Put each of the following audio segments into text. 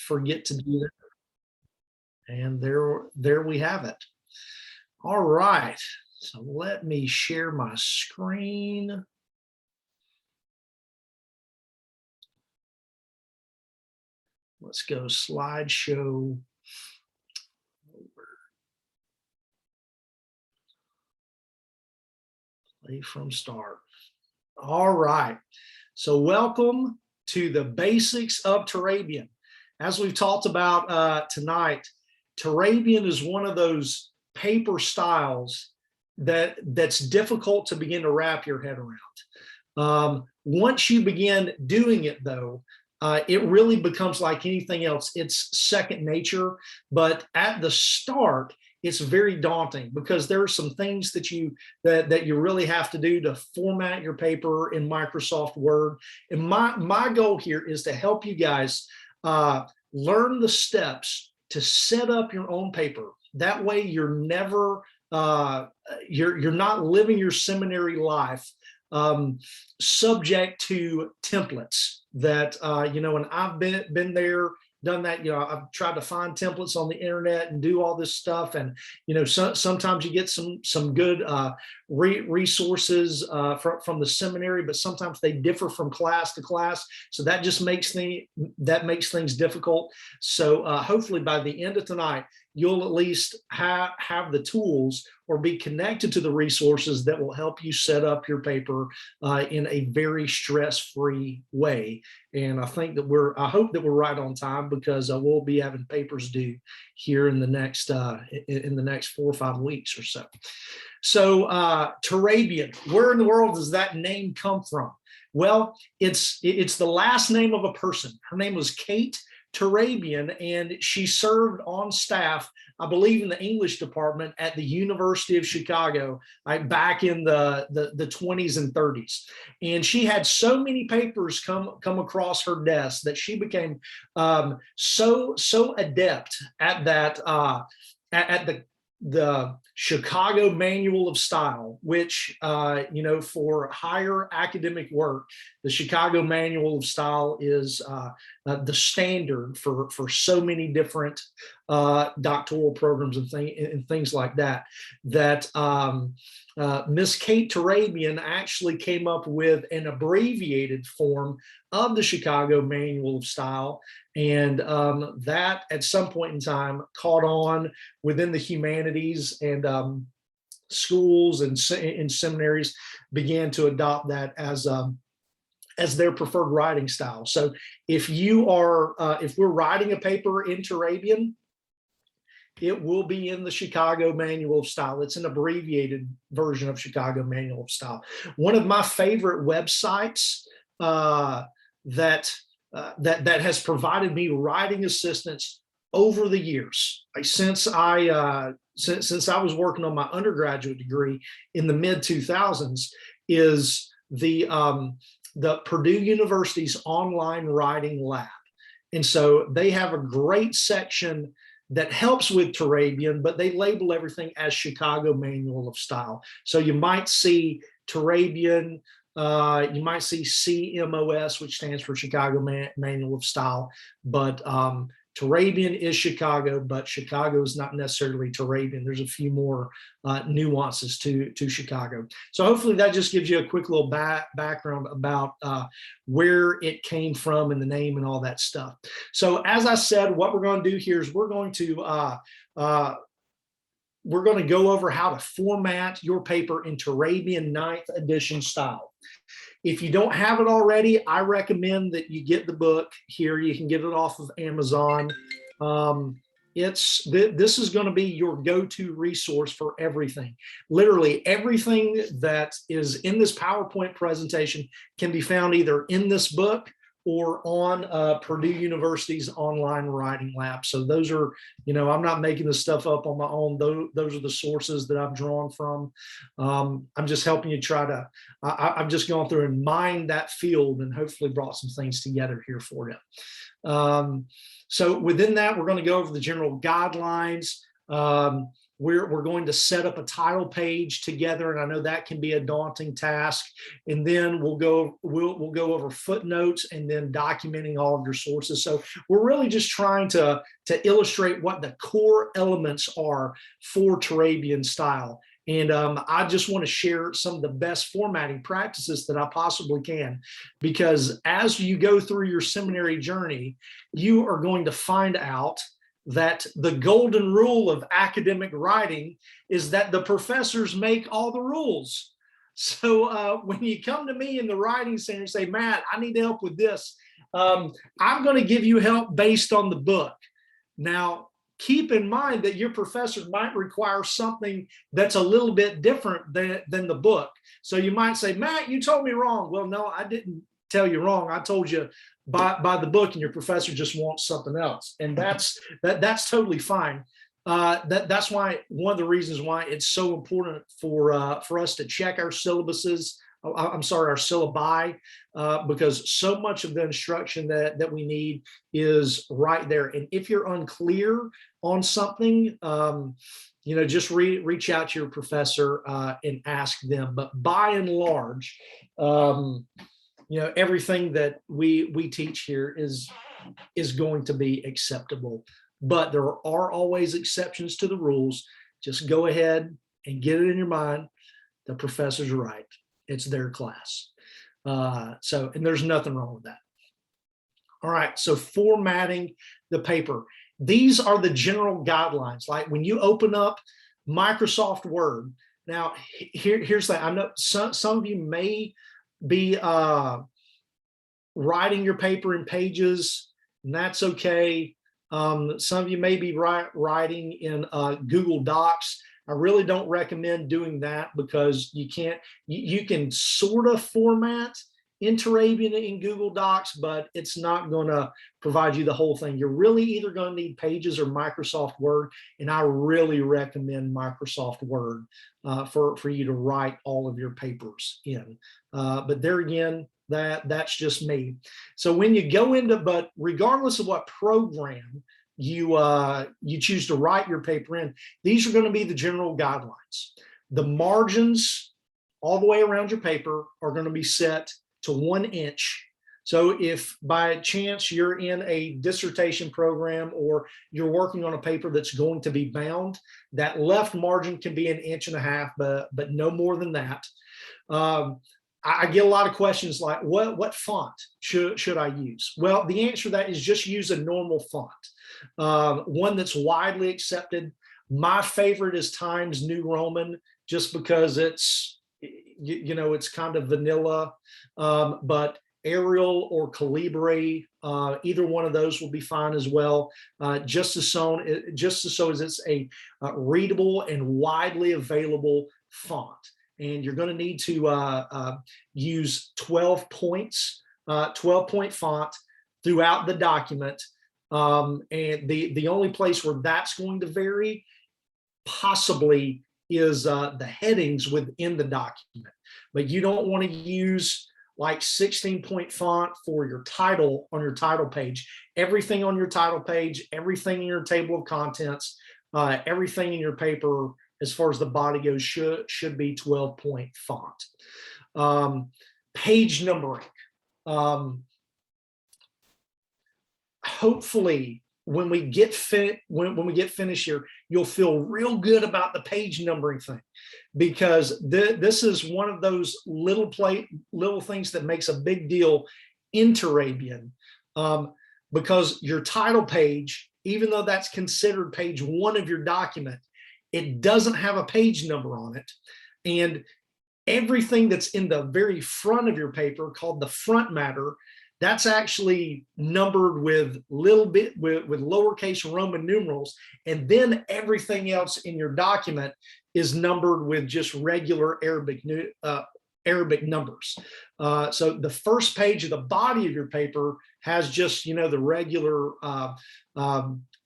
forget to do that. And there we have it. All right, so let me share my screen. Let's go slideshow. Play from start. All right, so welcome to the basics of Turabian. As we've talked about tonight, Turabian is one of those paper styles that's difficult to begin to wrap your head around. Once you begin doing it, though, it really becomes like anything else. It's second nature, but at the start, it's very daunting because there are some things that you really have to do to format your paper in Microsoft Word. And my goal here is to help you guys learn the steps to set up your own paper. That way, you're never you're not living your seminary life subject to templates that and I've been there, done that. I've tried to find templates on the internet and do all this stuff, and sometimes you get some good resources from the seminary, but sometimes they differ from class to class, so that just makes things difficult. So hopefully by the end of tonight, you'll at least have the tools or be connected to the resources that will help you set up your paper in a very stress-free way. And I hope that we're right on time, because we'll be having papers due here in the next 4 or 5 weeks or so. So Turabian, where in the world does that name come from? Well, it's the last name of a person. Her name was Kate Turabian, and she served on staff, I believe, in the English department at the University of Chicago back in the 20s and 30s. And she had so many papers come across her desk that she became so adept at that at the Chicago Manual of Style, which, for higher academic work, the Chicago Manual of Style is the standard for so many different doctoral programs and things like that. Miss Kate Turabian actually came up with an abbreviated form of the Chicago Manual of Style, and that at some point in time caught on within the humanities, and schools and seminaries began to adopt that as their preferred writing style. So if we're writing a paper in Turabian, it will be in the Chicago Manual of Style. It's an abbreviated version of Chicago Manual of Style. One of my favorite websites that has provided me writing assistance over the years, since I was working on my undergraduate degree in the mid 2000s, is the Purdue University's online writing lab. And so they have a great section that helps with Turabian, but they label everything as Chicago Manual of Style. So you might see Turabian, you might see CMOS, which stands for Chicago Manual of Style, but Turabian is Chicago, but Chicago is not necessarily Turabian. There's a few more nuances to Chicago. So hopefully that just gives you a quick little background about where it came from and the name and all that stuff. So as I said, what we're going to do here is we're going to go over how to format your paper in Turabian 9th edition style. If you don't have it already, I recommend that you get the book here. You can get it off of Amazon. This is going to be your go-to resource for everything. Literally everything that is in this PowerPoint presentation can be found either in this book or on Purdue University's online writing lab. So those are, I'm not making this stuff up on my own. Those are the sources that I've drawn from. I'm just helping you I've just gone through and mined that field and hopefully brought some things together here for you. So within that, we're going to go over the general guidelines. we're going to set up a title page together, and I know that can be a daunting task. And then we'll go over footnotes and then documenting all of your sources. So we're really just trying to illustrate what the core elements are for Turabian style. And I just want to share some of the best formatting practices that I possibly can, because as you go through your seminary journey, you are going to find out that the golden rule of academic writing is that the professors make all the rules. So when you come to me in the writing center and say, Matt, I need help with this, I'm going to give you help based on the book. Now, keep in mind that your professor might require something that's a little bit different than the book. So you might say, Matt, you told me wrong. Well, no, I didn't tell you wrong. I told you by the book, and your professor just wants something else. And that's totally fine. That's why one of the reasons why it's so important for us to check our syllabuses. I'm sorry, our syllabi, because so much of the instruction that we need is right there. And if you're unclear on something, just reach out to your professor and ask them. But by and large, everything that we teach here is going to be acceptable. But there are always exceptions to the rules. Just go ahead and get it in your mind. The professor's right. It's their class. And there's nothing wrong with that. All right, so formatting the paper. These are the general guidelines. Like when you open up Microsoft Word. Now, here's that. I know some of you may be writing your paper in Pages, and that's okay. Some of you may be writing in Google Docs. I really don't recommend doing that because you can sort of format in Turabian in Google Docs, but it's not going to provide you the whole thing. You're really either going to need Pages or Microsoft Word, and I really recommend Microsoft Word for you to write all of your papers in. But there again, that's just me. So when you go into, but regardless of what program you choose to write your paper in, these are going to be the general guidelines. The margins all the way around your paper are going to be set to 1 inch. So if by chance you're in a dissertation program or you're working on a paper that's going to be bound, that left margin can be 1.5 inches, but no more than that. I get a lot of questions like, what font should I use? Well, the answer to that is just use a normal font, one that's widely accepted. My favorite is Times New Roman, just because it's kind of vanilla, but Arial or Calibri, either one of those will be fine as well. Just so as it's a readable and widely available font. And you're going to need to use 12 points, 12-point font throughout the document. And the only place where that's going to vary possibly is the headings within the document. But you don't want to use like 16-point font for your title on your title page. Everything on your title page, everything in your table of contents, everything in your paper as far as the body goes should be 12-point font. Page numbering. Hopefully, when we get finished here, you'll feel real good about the page numbering thing, because this is one of those little things that makes a big deal in Turabian, because your title page, even though that's considered page 1 of your document, it doesn't have a page number on it. And everything that's in the very front of your paper, called the front matter, that's actually numbered with lowercase Roman numerals. And then everything else in your document is numbered with just regular Arabic numbers. So the first page of the body of your paper has just, the regular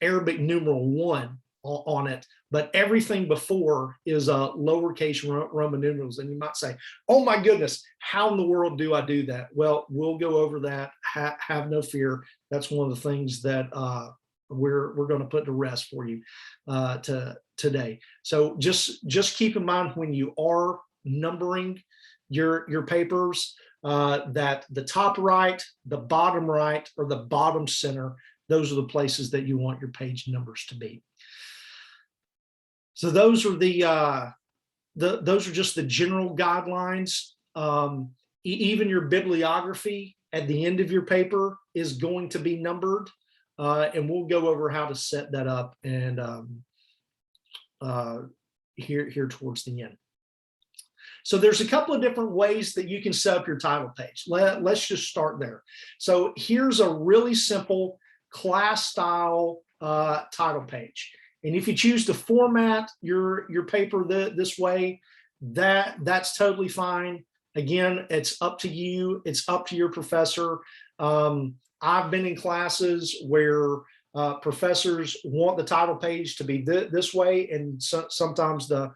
Arabic numeral 1 on it, but everything before is lowercase Roman numerals. And you might say, oh my goodness, how in the world do I do that? Well, we'll go over that. Have no fear. That's one of the things that we're going to put to rest for you today. So just keep in mind when you are numbering your papers, that the top right, the bottom right, or the bottom center, those are the places that you want your page numbers to be. So those are those are just the general guidelines. Even your bibliography at the end of your paper is going to be numbered, and we'll go over how to set that up and here towards the end. So there's a couple of different ways that you can set up your title page. Let's just start there. So here's a really simple class style title page. And if you choose to format your paper this way, that's totally fine. Again, it's up to you. It's up to your professor. I've been in classes where professors want the title page to be this way, and sometimes the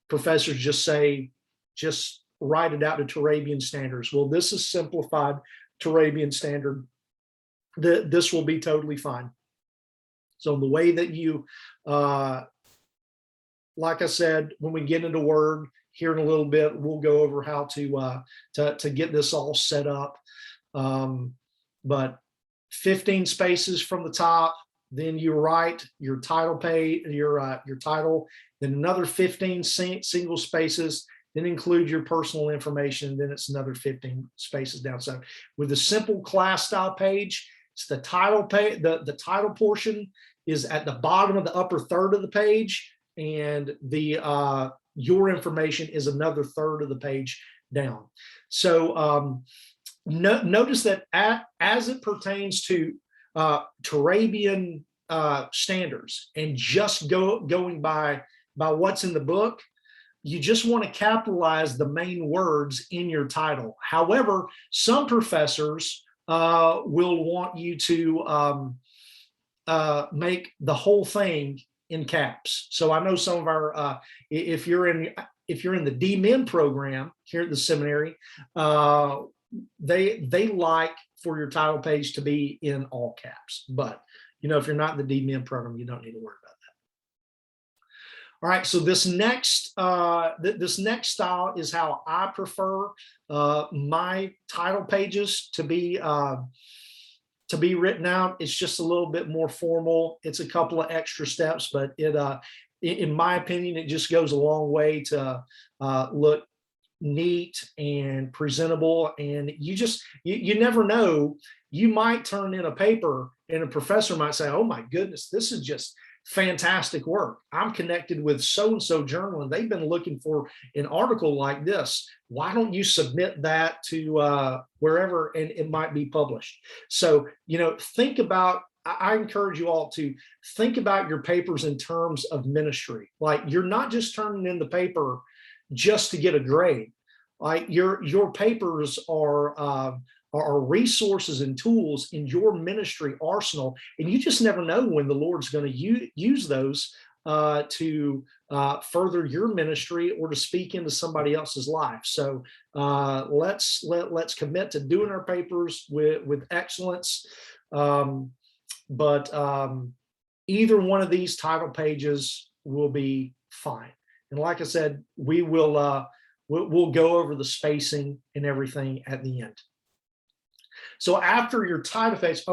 professors just say, just write it out to Turabian standards. Well, this is simplified Turabian standard. This will be totally fine. So the way that you, like I said, when we get into Word here in a little bit, we'll go over how to get this all set up. But 15 spaces from the top, then you write your title page, your title, then another 15 single spaces, then include your personal information, then it's another 15 spaces down. So with a simple class style page, it's the title page, the title portion is at the bottom of the upper third of the page, and the your information is another third of the page down. So notice that as it pertains to Turabian standards and just going by what's in the book, you just want to capitalize the main words in your title. However, some professors will want you to make the whole thing in caps. So I know some of our, if you're in the D-Min program here at the seminary, they like for your title page to be in all caps. But if you're not in the D-Min program, you don't need to worry about that. All right, so this next style is how I prefer my title pages to be written out. It's just a little bit more formal. It's a couple of extra steps, but in my opinion, it just goes a long way to look neat and presentable. And you never know, you might turn in a paper and a professor might say, oh my goodness, this is just fantastic work. I'm connected with so-and-so journal and they've been looking for an article like this. Why don't you submit that to wherever and it might be published? So, think about, I encourage you all to think about your papers in terms of ministry. Like, you're not just turning in the paper just to get a grade. Like, your papers are resources and tools in your ministry arsenal, and you just never know when the Lord's going to use those to further your ministry or to speak into somebody else's life. So let's commit to doing our papers with excellence. But either one of these title pages will be fine. And like I said, we'll go over the spacing and everything at the end. So after your title page,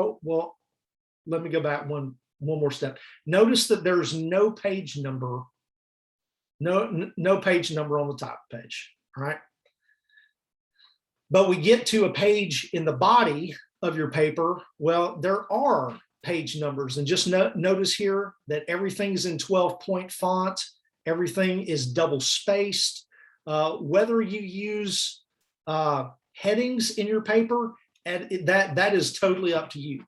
let me go back one more step. Notice that there's no page number, no page number on the title page, all right? But we get to a page in the body of your paper. Well, there are page numbers, and just notice here that everything's in 12-point font. Everything is double spaced. Whether you use headings in your paper, and that is totally up to you.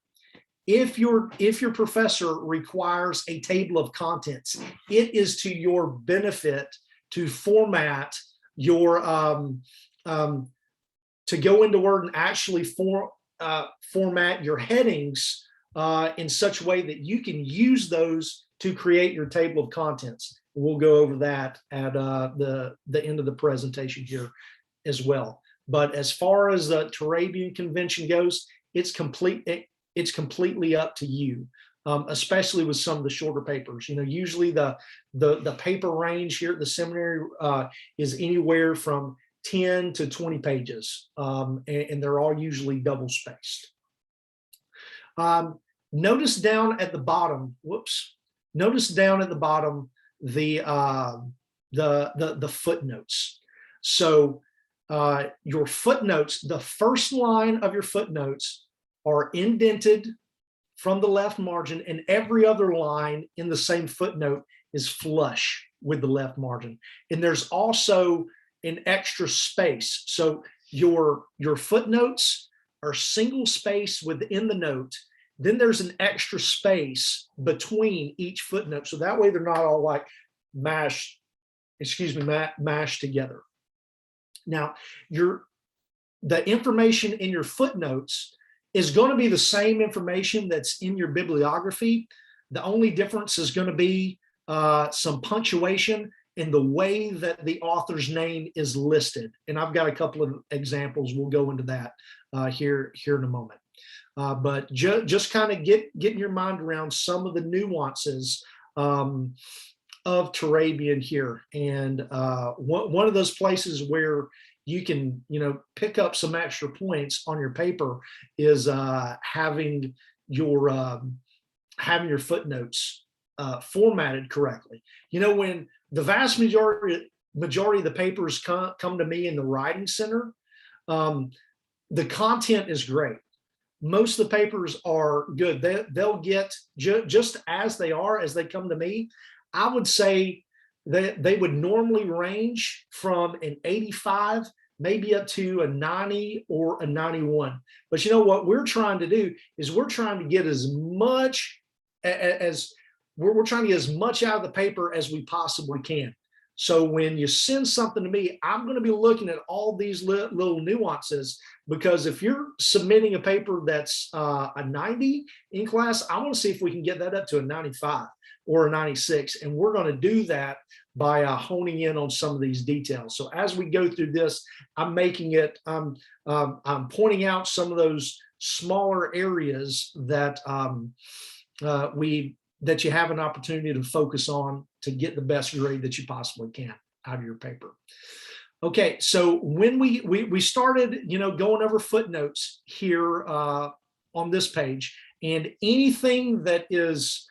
If your professor requires a table of contents, it is to your benefit to format your to go into Word and actually format your headings in such a way that you can use those to create your table of contents. We'll go over that at the end of the presentation here as well. But as far as the Turabian convention goes, it's completely up to you. especially with some of the shorter papers. Usually the paper range here at the seminary is anywhere from 10 to 20 pages, and they're all usually double spaced. Notice down at the bottom, notice down at the bottom the footnotes. So your footnotes, the first line of your footnotes are indented from the left margin, and every other line in the same footnote is flush with the left margin. And there's also an extra space. So your footnotes are single space within the note. Then there's an extra space between each footnote. So that way they're not all like mashed together. Now, the information in your footnotes is going to be the same information that's in your bibliography. The only difference is going to be some punctuation in the way that the author's name is listed. And I've got a couple of examples. We'll go into that here in a moment. But just kind of getting your mind around some of the nuances of Turabian here. And one of those places where you can, pick up some extra points on your paper is having your footnotes formatted correctly. When the vast majority of the papers come to me in the writing center, the content is great. Most of the papers are good. They'll get just as they are, as they come to me. I would say that they would normally range from an 85, maybe up to a 90 or a 91. But what we're trying to do is we're trying to get as much we're trying to get as much out of the paper as we possibly can. So when you send something to me, I'm going to be looking at all these little nuances, because if you're submitting a paper that's a 90 in class, I want to see if we can get that up to a 95 or a 96. And we're going to do that by honing in on some of these details. So as we go through this, I'm pointing out some of those smaller areas that that you have an opportunity to focus on to get the best grade that you possibly can out of your paper. Okay, so when we started, going over footnotes here on this page, and anything that is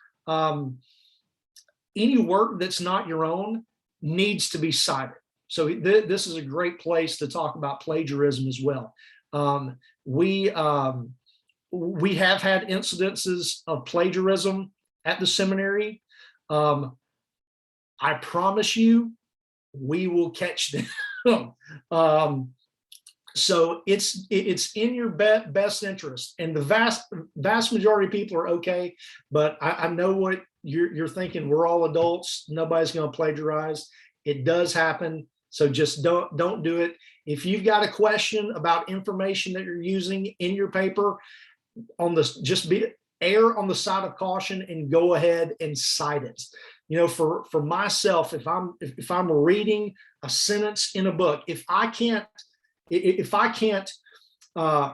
any work that's not your own needs to be cited. So this is a great place to talk about plagiarism as well. We have had incidences of plagiarism at the seminary. I promise you, we will catch them. So it's in your best interest, and the vast majority of people are okay. But I know what you're thinking. We're all adults. Nobody's going to plagiarize. It does happen. So just don't do it. If you've got a question about information that you're using in your paper, err on the side of caution and go ahead and cite it. For myself, if I'm reading a sentence in a book, if I can't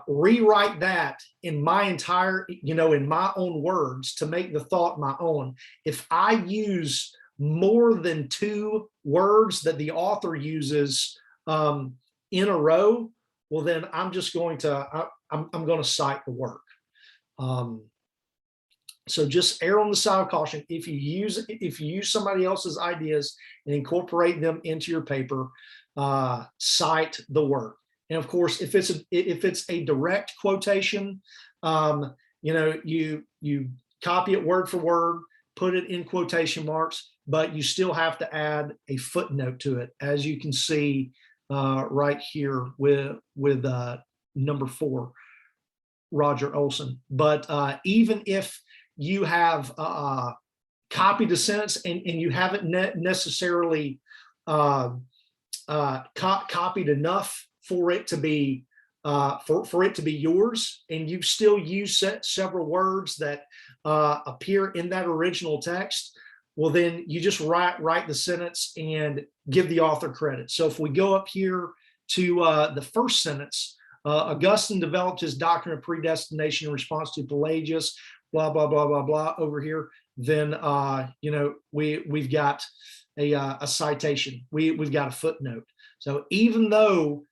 rewrite that in my entire, in my own words to make the thought my own, if I use more than 2 words that the author uses in a row, well, then I'm just going to I'm going to cite the work. So just err on the side of caution. If you use somebody else's ideas and incorporate them into your paper, cite the work. And of course, if it's a direct quotation, you copy it word for word, put it in quotation marks, but you still have to add a footnote to it, as you can see right here with number 4, Roger Olson. But even if you have copied the sentence and you haven't necessarily copied enough for it to be yours, and you've still used several words that appear in that original text, well, then you just write the sentence and give the author credit. So if we go up here to the first sentence, Augustine developed his doctrine of predestination in response to Pelagius. blah, blah, blah, blah, blah over here, then, we've got a citation. We've got a footnote. So even though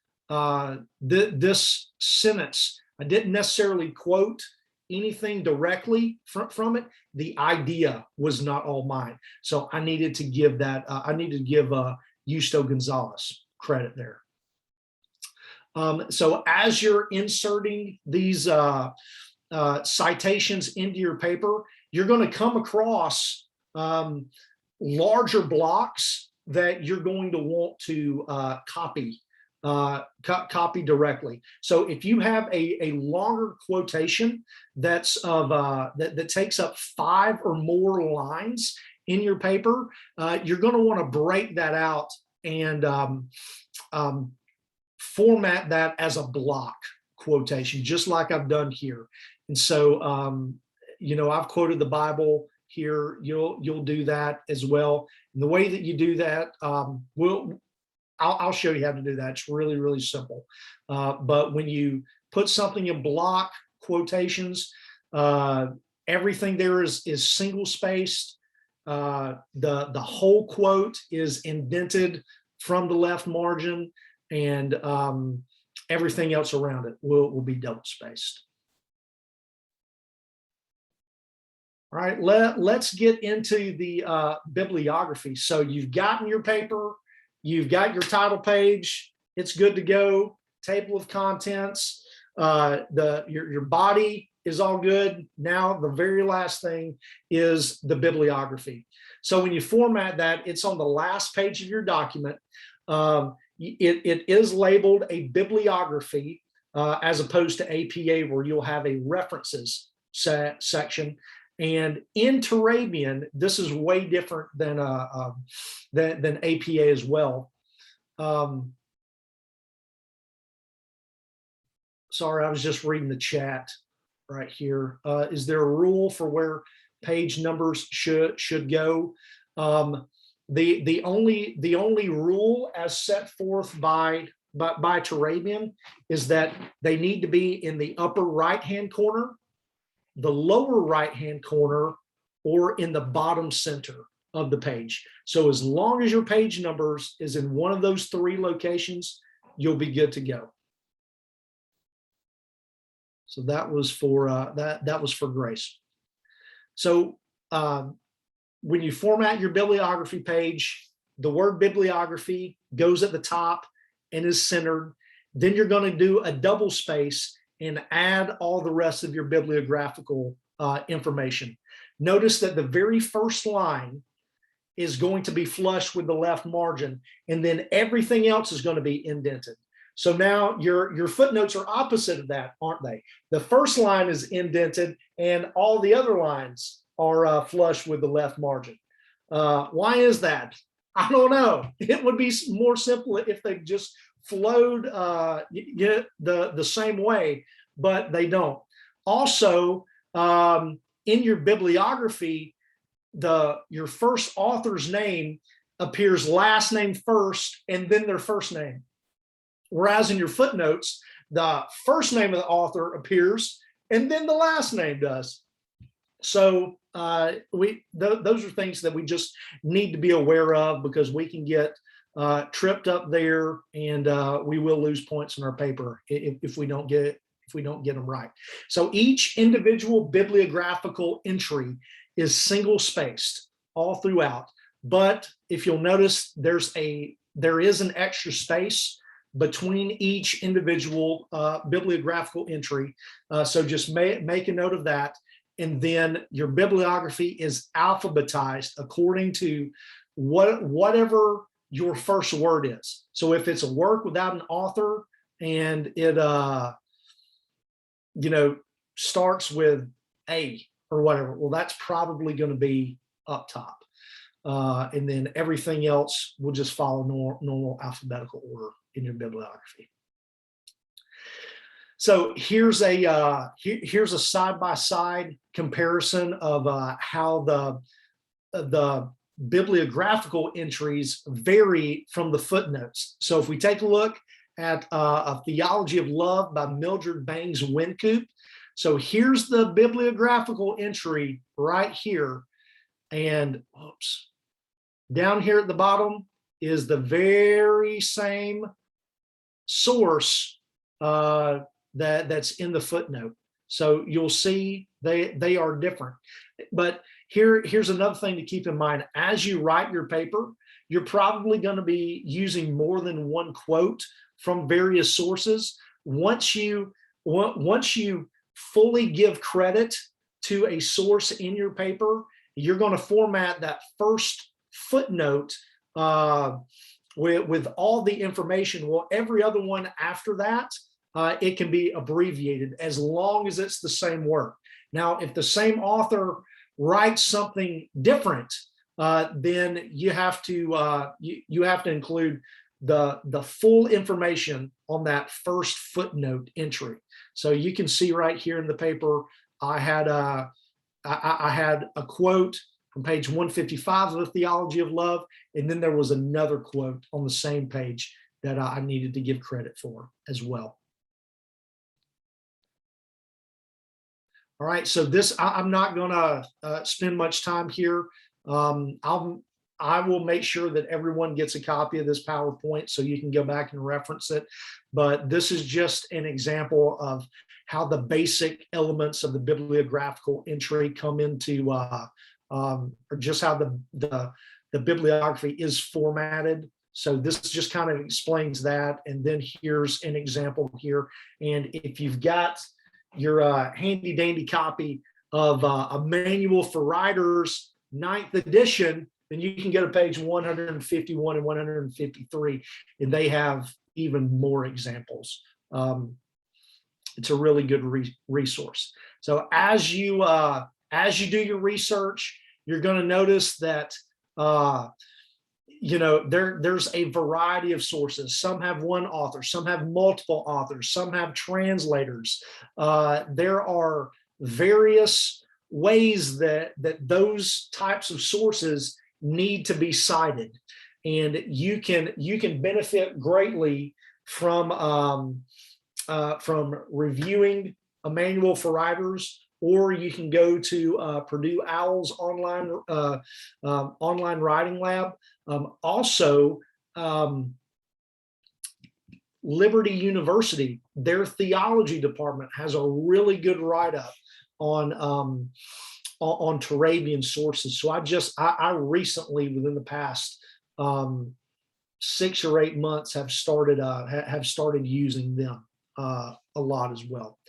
this sentence, I didn't necessarily quote anything directly from it, the idea was not all mine. So I needed to give that, Justo Gonzalez credit there. So as you're inserting these citations into your paper, you're going to come across larger blocks that you're going to want to copy directly. So if you have a longer quotation that's that takes up 5 or more lines in your paper, you're going to want to break that out and format that as a block quotation, just like I've done here. And so, I've quoted the Bible here. You'll do that as well. And the way that you do that, I'll show you how to do that. It's really, really simple. But when you put something in block quotations, everything there is single spaced. The whole quote is indented from the left margin, and everything else around it will be double spaced. All right, let's get into the bibliography. So you've gotten your paper, you've got your title page, it's good to go. Table of contents, your body is all good. Now the very last thing is the bibliography. So when you format that, it's on the last page of your document. It is labeled a bibliography as opposed to APA, where you'll have a references section. And in Turabian, this is way different than APA as well. Sorry, I was just reading the chat right here. Is there a rule for where page numbers should go? The only rule as set forth by Turabian is that they need to be in the upper right-hand corner, the lower right-hand corner, or in the bottom center of the page. So as long as your page numbers is in one of those 3 locations, you'll be good to go. So that was for that was for Grace. So when you format your bibliography page, the word bibliography goes at the top and is centered. Then you're going to do a double space and add all the rest of your bibliographical information. Notice that the very first line is going to be flush with the left margin, and then everything else is going to be indented. So now your footnotes are opposite of that, aren't they? The first line is indented and all the other lines are flush with the left margin. Why is that? I don't know. It would be more simple if they just flowed the same way, but they don't. Also, in your bibliography, your first author's name appears last name first and then their first name. Whereas in your footnotes, the first name of the author appears and then the last name does. So those are things that we just need to be aware of, because we can get tripped up there, and we will lose points in our paper if we don't get them right. So each individual bibliographical entry is single spaced all throughout. But if you'll notice, there is an extra space between each individual bibliographical entry. So just make a note of that. And then your bibliography is alphabetized according to whatever your first word is. So if it's a work without an author and it starts with A or whatever, well, that's probably going to be up top. And then everything else will just follow normal alphabetical order in your bibliography. So here's a side-by-side comparison of how the bibliographical entries vary from the footnotes. So if we take a look at A Theology of Love by Mildred Bangs Wynkoop, So here's the bibliographical entry right here. And oops, down here at the bottom is the very same source that's in the footnote. So you'll see they are different. But here's another thing to keep in mind. As you write your paper, you're probably going to be using more than one quote from various sources. Once you fully give credit to a source in your paper, you're going to format that first footnote with all the information. Well, every other one after that, it can be abbreviated as long as it's the same work. Now, if the same author writes something different, then you have to include the full information on that first footnote entry. So you can see right here in the paper, I had a quote from page 155 of the Theology of Love, and then there was another quote on the same page that I needed to give credit for as well. All right, so I'm not going to spend much time here. I will make sure that everyone gets a copy of this PowerPoint so you can go back and reference it. But this is just an example of how the basic elements of the bibliographical entry come into, or just how the bibliography is formatted. So this just kind of explains that. And then here's an example here. And if you've got your handy dandy copy of a manual for writers, 9th edition, then you can go to page 151 and 153, and they have even more examples. It's a really good resource. So as you do your research, you're going to notice that there's a variety of sources. Some have one author, some have multiple authors, some have translators. There are various ways that those types of sources need to be cited, and you can benefit greatly from reviewing a manual for writers, or you can go to Purdue OWL's online writing lab. Also, Liberty University, their theology department has a really good write-up on Turabian sources. So I recently, within the past 6 or 8 months, have started using them a lot as well.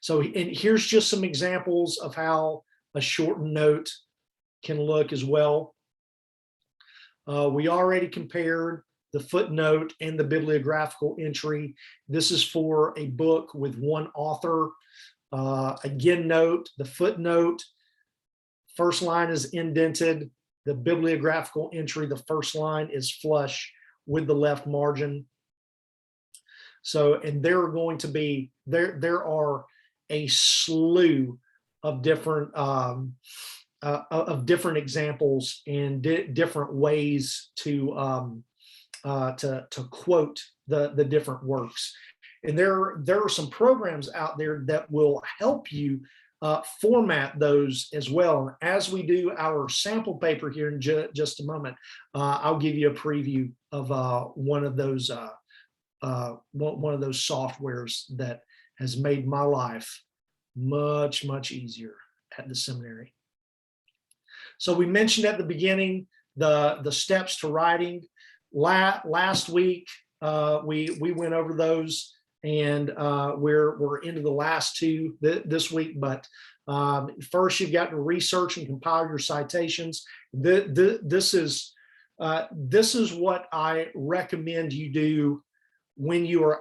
So, and here's just some examples of how a shortened note can look as well. We already compared the footnote and the bibliographical entry. This is for a book with one author. Again, note the footnote, first line is indented. The bibliographical entry, the first line is flush with the left margin. So, and there are going to be, there are a slew of different examples and different ways to quote the different works. And there are some programs out there that will help you format those as well. And as we do our sample paper here in just a moment, I'll give you a preview of one of those softwares that has made my life much, much easier at the seminary. So we mentioned at the beginning the steps to writing. Last week we went over those, and we're into the last two this week. But first, you've got to research and compile your citations. This is what I recommend you do when you are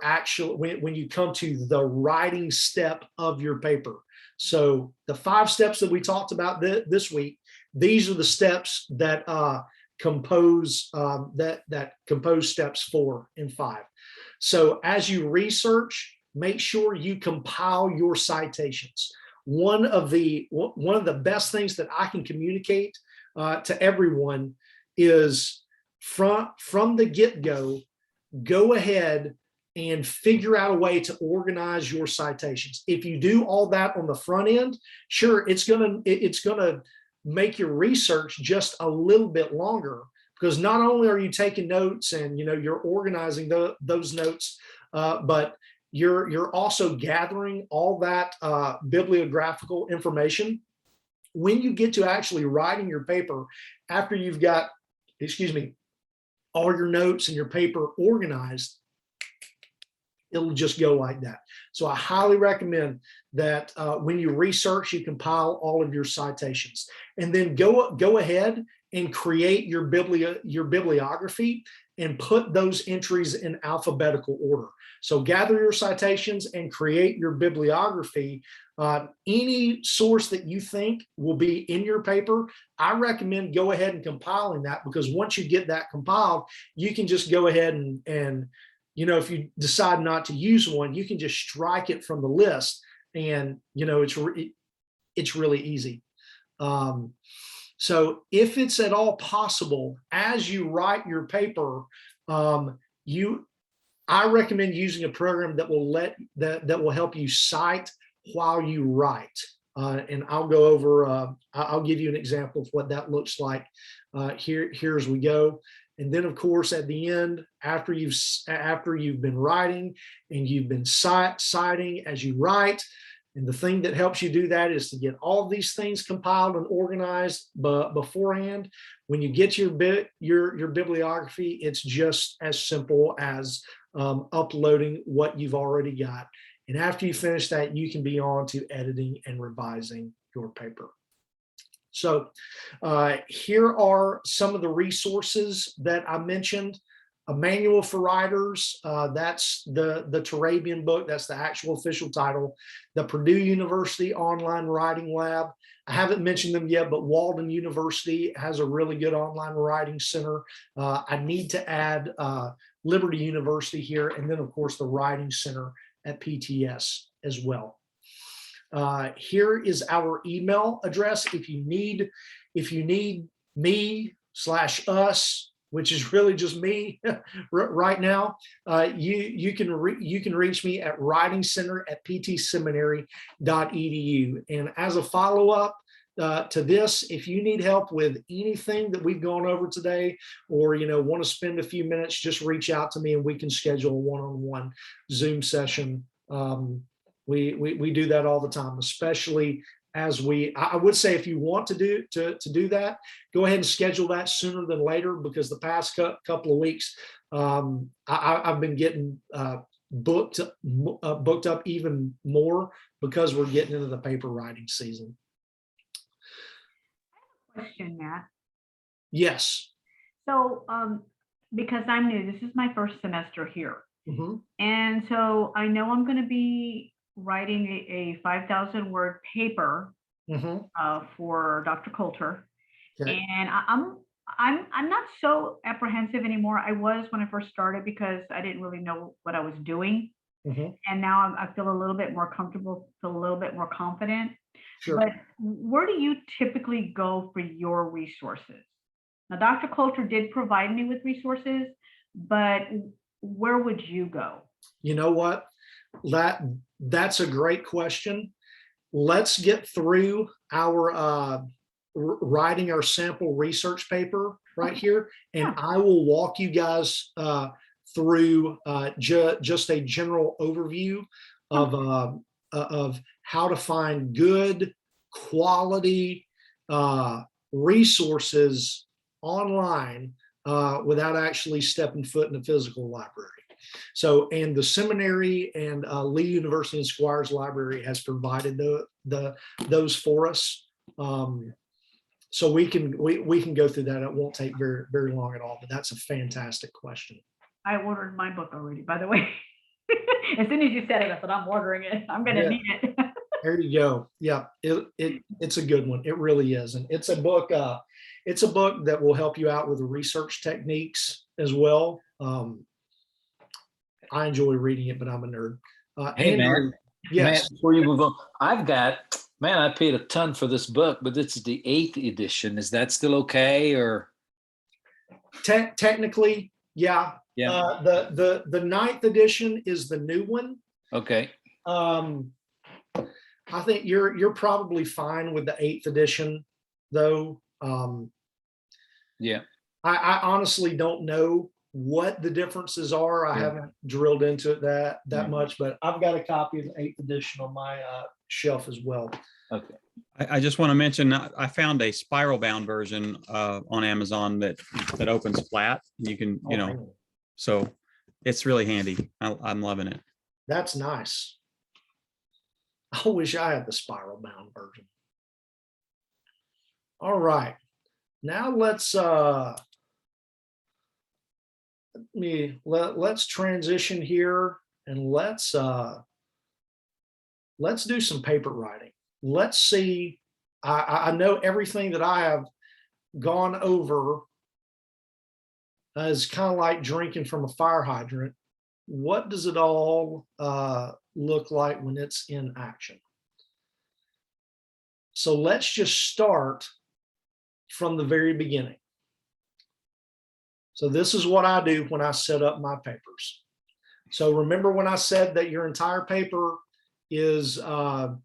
when you come to the writing step of your paper. So the 5 steps that we talked about this week, these are the steps that compose steps 4 and 5. So as you research, make sure you compile your citations. One of the best things that I can communicate to everyone is from the get-go, go ahead and figure out a way to organize your citations. If you do all that on the front end, sure, it's gonna make your research just a little bit longer, because not only are you taking notes and you're organizing those notes, but you're also gathering all that bibliographical information. When you get to actually writing your paper, after you've got, excuse me, all your notes and your paper organized, it'll just go like that. So I highly recommend that when you research, you compile all of your citations, and then go ahead and create your bibliography and put those entries in alphabetical order. So gather your citations and create your bibliography. Any source that you think will be in your paper, I recommend go ahead and compiling that, because once you get that compiled, you can just go ahead and if you decide not to use one, you can just strike it from the list, and it's really easy. So if it's at all possible, as you write your paper, I recommend using a program that will help you cite while you write. And I'll go over, I'll give you an example of what that looks like here as we go. And then, of course, at the end, after you've been writing and you've been citing as you write, and the thing that helps you do that is to get all of these things compiled and organized beforehand. When you get your bibliography, it's just as simple as uploading what you've already got. And after you finish that, you can be on to editing and revising your paper. So here are some of the resources that I mentioned. A manual for writers, that's the Turabian book, that's the actual official title. The Purdue University Online Writing Lab, I haven't mentioned them yet, but Walden University has a really good online writing center. I need to add Liberty University here, and then of course the Writing Center at PTS as well. Here is our email address. If you need me/us, which is really just me right now, you can reach me at writingcenter@ptseminary.edu. And as a follow-up to this, if you need help with anything that we've gone over today, or want to spend a few minutes, just reach out to me and we can schedule a one-on-one Zoom session. We do that all the time, especially as I would say, if you want to do that, go ahead and schedule that sooner than later, because the past couple of weeks, I've been getting booked up even more, because we're getting into the paper writing season. Question, Matt. Yes. So, because I'm new, this is my first semester here. Mm-hmm. And so I know I'm going to be writing a 5,000 word paper Mm-hmm. For Dr. Coulter. Okay. And I'm not so apprehensive anymore. I was when I first started, because I didn't really know what I was doing. Mm-hmm. And now I feel a little bit more comfortable, feel a little bit more confident. Sure. But where do you typically go for your resources? Now, Dr. Coulter did provide me with resources, but where would you go? You know what? That's a great question. Let's get through our writing our sample research paper right here, and I will walk you guys through just a general overview of how to find good quality resources online without actually stepping foot in a physical library. So, and the seminary and Lee University and Squires Library has provided those for us. So we can go through that. It won't take very, very long at all, but that's a fantastic question. I ordered my book already, by the way. As soon as you said it, I said, I'm ordering it. I'm going to need it. There you go. Yeah, it's a good one. It really is. And it's a book that will help you out with the research techniques as well. I enjoy reading it, but I'm a nerd. Hey, Andrew, Matt. yes. Matt, before you move on, I paid a ton for this book, but this is the 8th edition. Is that still okay, or? Technically, yeah. Yeah. The ninth edition is the new one. Okay. I think you're probably fine with the eighth edition, though. Yeah. I honestly don't know what the differences are. I Yeah. haven't drilled into it that Yeah. much, but I've got a copy of the eighth edition on my shelf as well. Okay. I just want to mention, I found a spiral bound version on Amazon that opens flat. You can, Oh, man, so it's really handy. I'm loving it. that's nice. I wish I had the spiral bound version. All right. Now let's let's transition here and let's do some paper writing. Let's see. I know everything that I have gone over is kind of like drinking from a fire hydrant. What does it all look like when it's in action? So let's just start from the very beginning. So this is what I do when I set up my papers. So remember when I said that your entire paper is double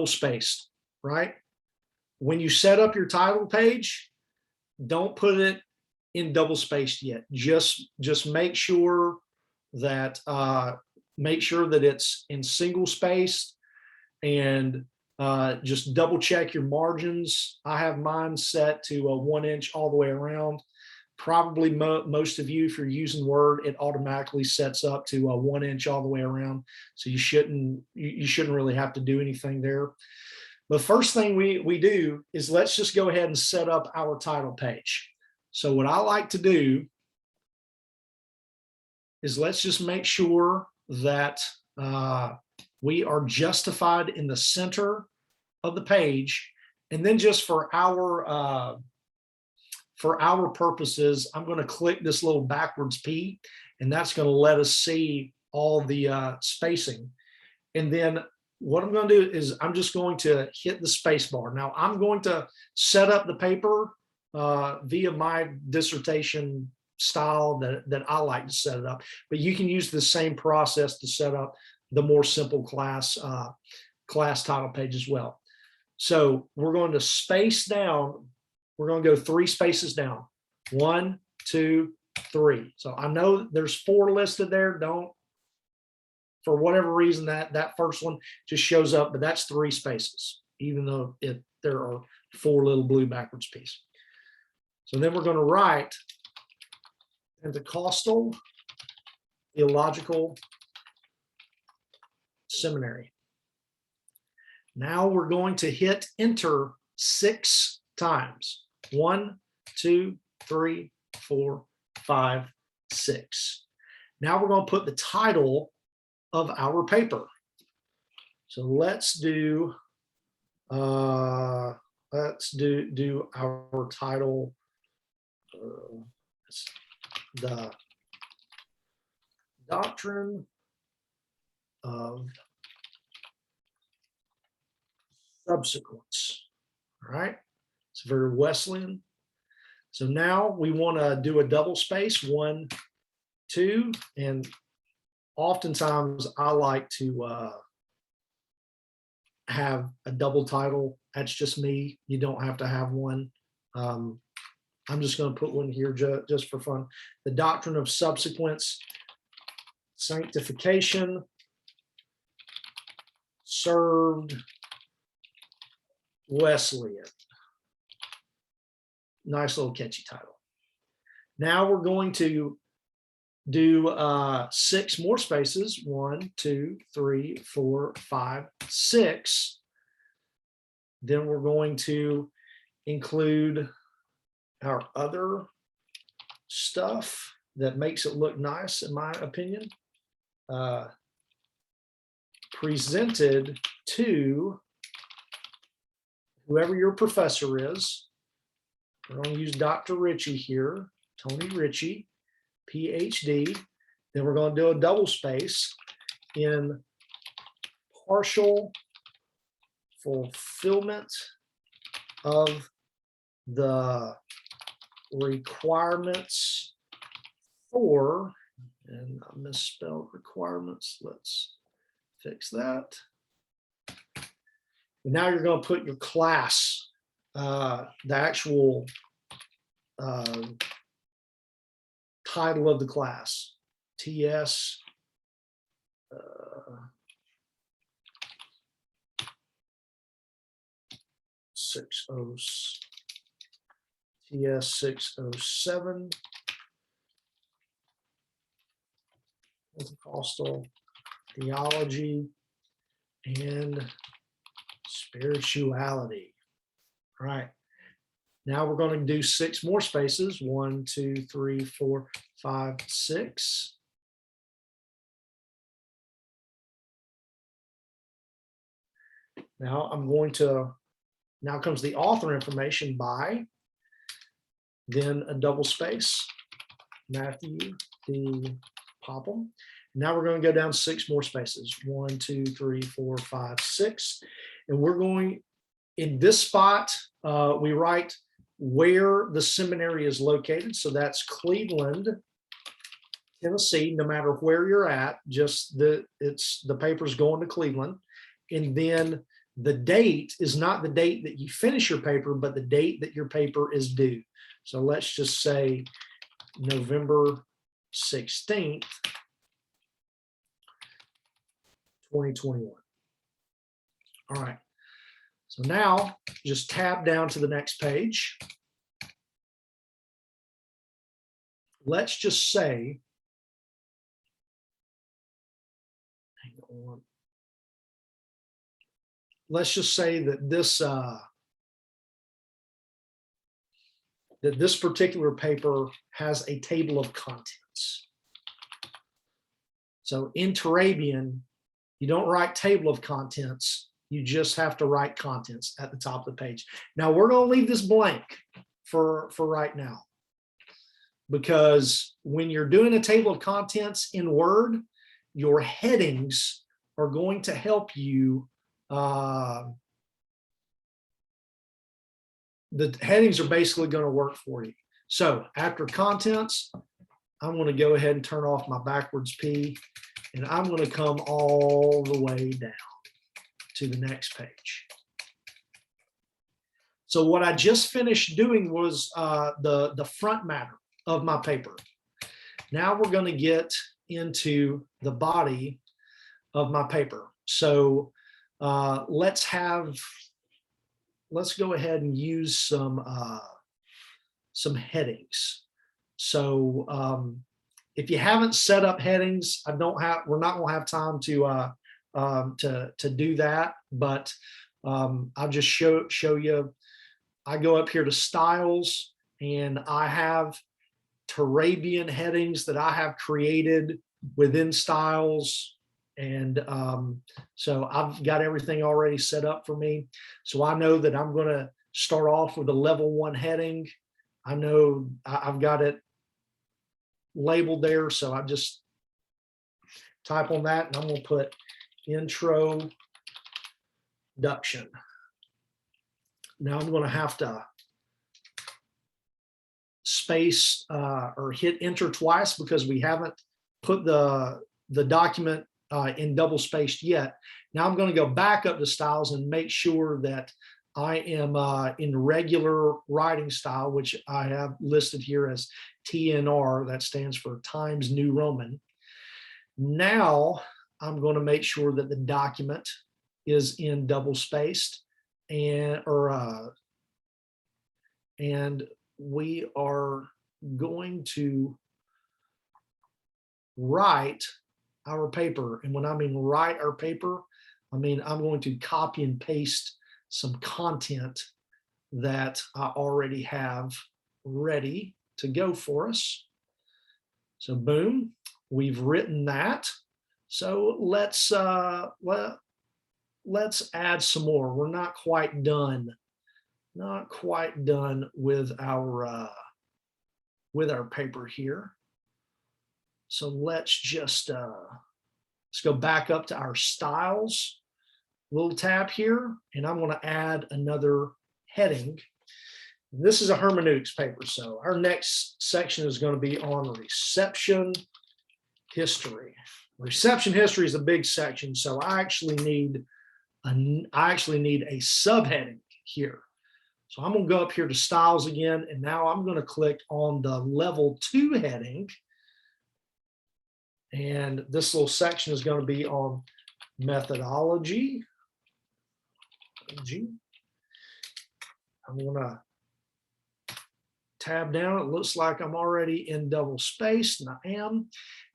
spaced, right? When you set up your title page, don't put it in double spaced yet. Just make sure that it's in single spaced, and just double check your margins. I have mine set to 1 inch all the way around. Probably most of you, if you're using Word, it automatically sets up to 1 inch all the way around. So you shouldn't really have to do anything there. The first thing we do is let's just go ahead and set up our title page. So what I like to do is let's just make sure that we are justified in the center of the page. And then just for our purposes, I'm going to click this little backwards P, and that's going to let us see all the spacing. And then what I'm going to do is I'm just going to hit the space bar. Now I'm going to set up the paper via my dissertation style that I like to set it up, but you can use the same process to set up the more simple class title page as well. So we're going to space down. We're going to go 3 spaces down. 1, 2, 3. So I know there's 4 listed there. Don't, for whatever reason, that first one just shows up, but that's 3 spaces, even though there are 4 little blue backwards P's. So then we're going to write Pentecostal Theological Seminary. Now we're going to hit enter 6 times. 1, 2, 3, 4, 5, 6. Now we're going to put the title of our paper. So let's do our title. The doctrine of subsequence. All right. It's very Wesleyan. So now we want to do a double space, 1, 2, and oftentimes I like to have a double title. That's just me. You don't have to have one. I'm just going to put one here just for fun. The doctrine of subsequence, sanctification, served Wesleyan. Nice little catchy title. Now we're going to do 6 more spaces. 1, 2, 3, 4, 5, 6. Then we're going to include our other stuff that makes it look nice, in my opinion. Presented to whoever your professor is. We're going to use Dr. Ritchie here, Tony Ritchie, PhD. Then we're going to do a double space in partial fulfillment of the requirements 4, and I misspelled requirements. Let's fix that. And now you're going to put your class, the actual title of the class, TS 607, Pentecostal theology and spirituality. All right. Now we're going to do 6 more spaces. 1, 2, 3, 4, 5, 6. Now I'm going to, now comes the author information by, then a double space, Matthew D. Popham. Now we're going to go down 6 more spaces. 1, 2, 3, 4, 5, 6. And we're going, in this spot, we write where the seminary is located. So that's Cleveland, Tennessee, no matter where you're at, just the paper's going to Cleveland. And then the date is not the date that you finish your paper, but the date that your paper is due. So let's just say November 16th, 2021. All right. So now just tab down to the next page. Let's just say, hang on. Let's just say that this particular paper has a table of contents. So in Turabian, you don't write table of contents. You just have to write contents at the top of the page. Now we're going to leave this blank for right now, because when you're doing a table of contents in Word, your headings are going to help you. The headings are basically going to work for you. So after contents, I'm going to go ahead and turn off my backwards P, and I'm going to come all the way down to the next page. So what I just finished doing was the front matter of my paper. Now we're going to get into the body of my paper. So let's go ahead and use some headings. So if you haven't set up headings, we're not going to have time to do that, but I'll just show you. I go up here to styles, and I have Turabian headings that I have created within styles. And so I've got everything already set up for me. So I know that I'm going to start off with a level 1 heading. I know I've got it labeled there. So I just type on that, and I'm going to put introduction. Now I'm going to have to space or hit enter twice because we haven't put the document in double spaced yet. Now I'm going to go back up to styles and make sure that I am in regular writing style, which I have listed here as TNR. That stands for Times New Roman. Now I'm going to make sure that the document is in double spaced, and we are going to write our paper. And when I mean write our paper, I mean I'm going to copy and paste some content that I already have ready to go for us. So boom, we've written that. So let's add some more. We're not quite done. Not quite done with our paper here. So let's go back up to our styles little tab here, and I'm going to add another heading. This is a hermeneutics paper. So our next section is going to be on reception history. Reception history is a big section. So I actually need a subheading here. So I'm going to go up here to styles again, and now I'm going to click on the level 2 heading. And this little section is going to be on methodology. I'm going to tab down. It looks like I'm already in double space, and I am.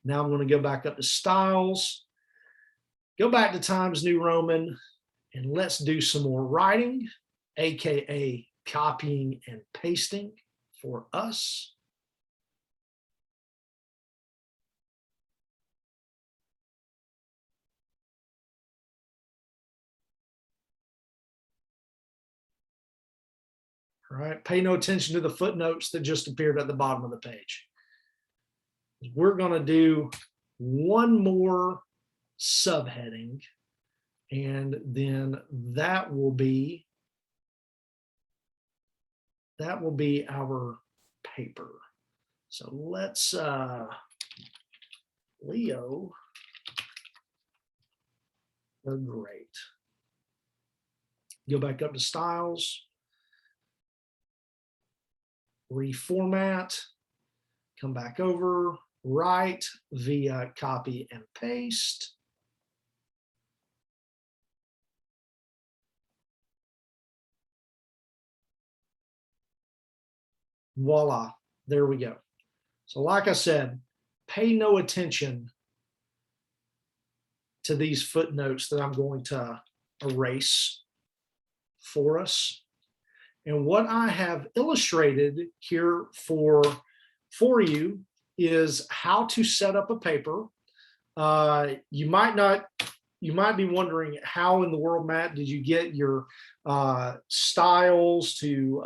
Now I'm going to go back up to styles, go back to Times New Roman, and let's do some more writing, AKA copying and pasting for us. All right, pay no attention to the footnotes that just appeared at the bottom of the page. We're going to do one more subheading, and then that will be our paper. So let's Leo the Great. Go back up to styles, reformat, come back over, write via copy and paste. Voila, there we go. So like I said, pay no attention to these footnotes that I'm going to erase for us. And what I have illustrated here for you is how to set up a paper. You might be wondering, how in the world, Matt, did you get your styles to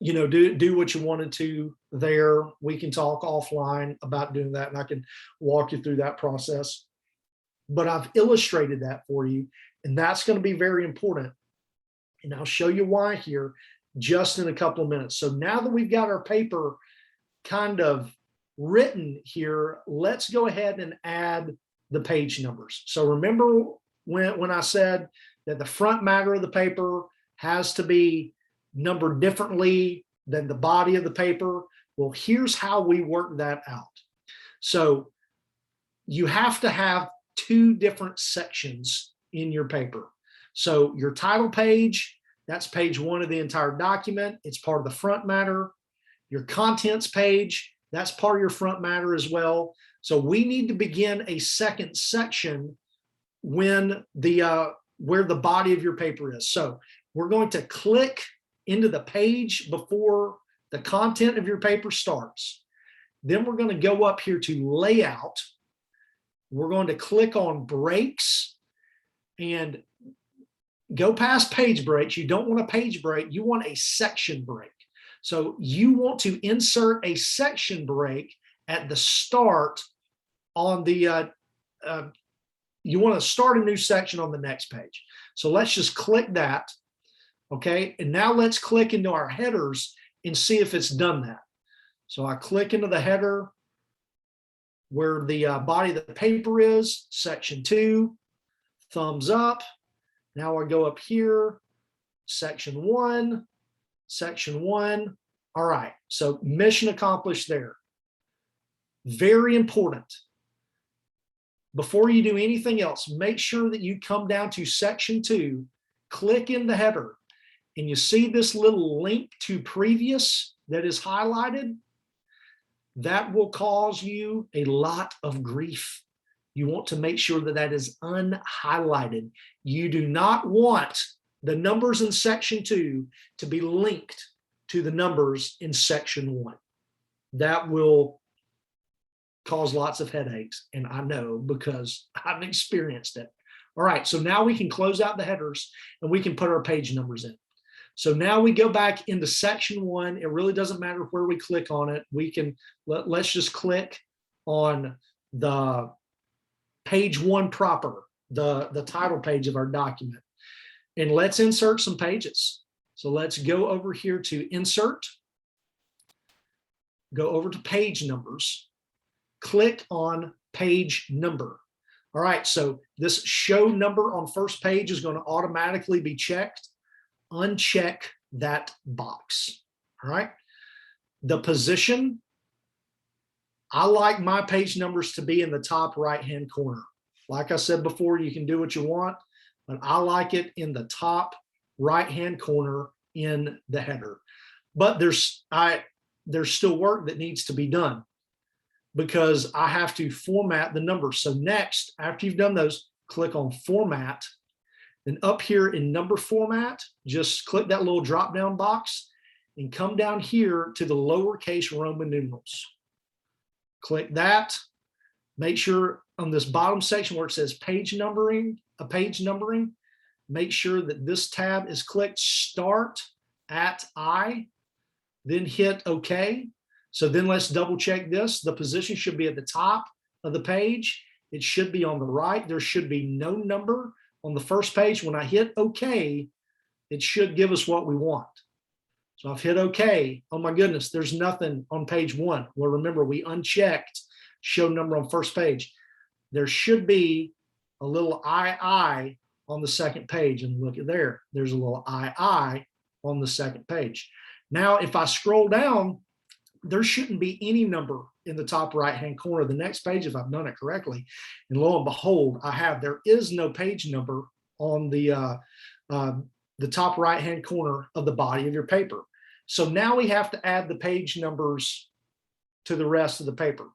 do what you wanted to there? We can talk offline about doing that, and I can walk you through that process. But I've illustrated that for you, and that's going to be very important. And I'll show you why here just in a couple of minutes. So now that we've got our paper kind of written here, let's go ahead and add the page numbers. So remember when I said that the front matter of the paper has to be numbered differently than the body of the paper? Well, here's how we work that out. So you have to have 2 different sections in your paper. So your title page, that's page 1 of the entire document. It's part of the front matter. Your contents page, that's part of your front matter as well. So we need to begin a second section when where the body of your paper is. So we're going to click into the page before the content of your paper starts. Then we're going to go up here to layout. We're going to click on breaks and go past page breaks. You don't want a page break, you want a section break. So you want to insert a section break at the start on the, you want to start a new section on the next page. So let's just click that. Okay, and now let's click into our headers and see if it's done that. So I click into the header where the body of the paper is, section 2, thumbs up. Now I go up here, section 1. All right, so mission accomplished there. Very important. Before you do anything else, make sure that you come down to section 2, click in the header, and you see this little link to previous that is highlighted. That will cause you a lot of grief. You want to make sure that that is unhighlighted. You do not want the numbers in section 2 to be linked to the numbers in section 1. That will cause lots of headaches, and I know because I've experienced it. All right, so now we can close out the headers and we can put our page numbers in. So now we go back into section 1. It really doesn't matter where we click on it. We can, let's just click on the page 1 proper, the title page of our document. And let's insert some pages. So let's go over here to insert, go over to page numbers, click on page number. All right, so this show number on first page is going to automatically be checked. Uncheck that box. All right. The position, I like my page numbers to be in the top right-hand corner. Like I said before, you can do what you want, but I like it in the top right-hand corner in the header. But there's still work that needs to be done because I have to format the numbers. So next, after you've done those, click on Format. Then up here in Number Format, just click that little drop-down box and come down here to the lowercase Roman numerals. Click that. Make sure on this bottom section where it says page numbering, make sure that this tab is clicked Start at I, then hit OK. So then let's double check this. The position should be at the top of the page. It should be on the right. There should be no number on the first page. When I hit OK, it should give us what we want. So I've hit OK. Oh my goodness, there's nothing on page 1. Well, remember, we unchecked show number on first page. There should be a little II on the second page. And look at there, there's a little II on the second page. Now, if I scroll down, there shouldn't be any number in the top right-hand corner of the next page if I've done it correctly. And lo and behold, there is no page number on the top right-hand corner of the body of your paper. So now we have to add the page numbers to the rest of the paper.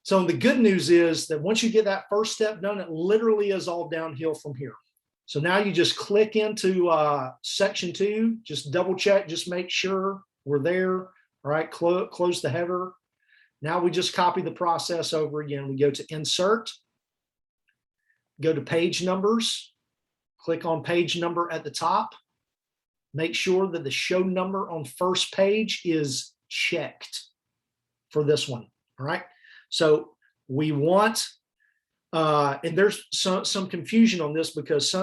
So the good news is that once you get that first step done, it literally is all downhill from here. So now you just click into section 2, just double check, just make sure we're there. All right, close the header. Now we just copy the process over again. We go to Insert, go to Page Numbers, click on Page Number at the top. Make sure that the show number on first page is checked for this one. All right. So we want, and there's some confusion on this because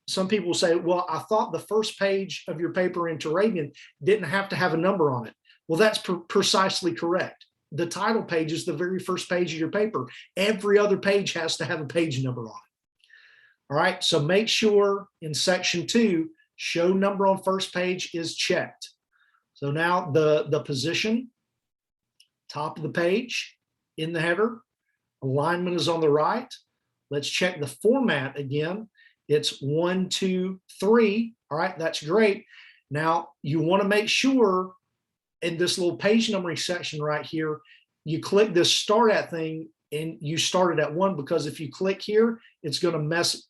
some people say, well, I thought the first page of your paper in Turabian didn't have to have a number on it. Well, that's precisely correct. The title page is the very first page of your paper. Every other page has to have a page number on it. All right. So make sure in section 2, show number on first page is checked. So now the position, top of the page, in the header, alignment is on the right. Let's check the format again. It's 1, 2, 3. All right, that's great. Now you want to make sure in this little page numbering section right here, you click this start at thing and you start it at 1, because if you click here, it's going to mess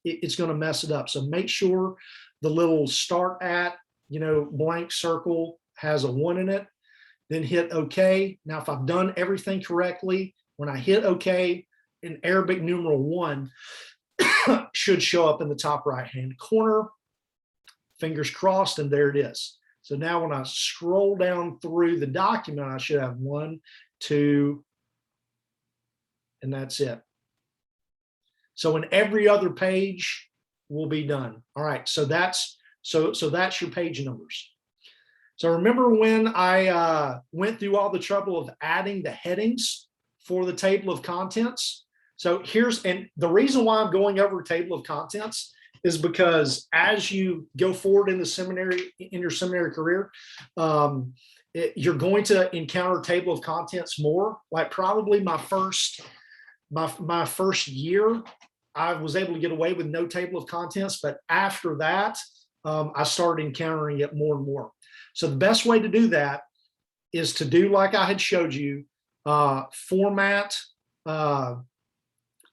it up. So make sure the little start at, blank circle has a 1 in it. Then hit OK. Now, if I've done everything correctly, when I hit OK, an Arabic numeral 1 should show up in the top right-hand corner. Fingers crossed, and there it is. So now when I scroll down through the document, I should have 1, 2, and that's it. So in every other page will be done. All right, so that's your page numbers. So remember when I went through all the trouble of adding the headings for the table of contents? So and the reason why I'm going over table of contents is because as you go forward in your seminary career, you're going to encounter table of contents more. Like probably my first year, I was able to get away with no table of contents, but after that, I started encountering it more and more. So the best way to do that is to do like I had showed you, format,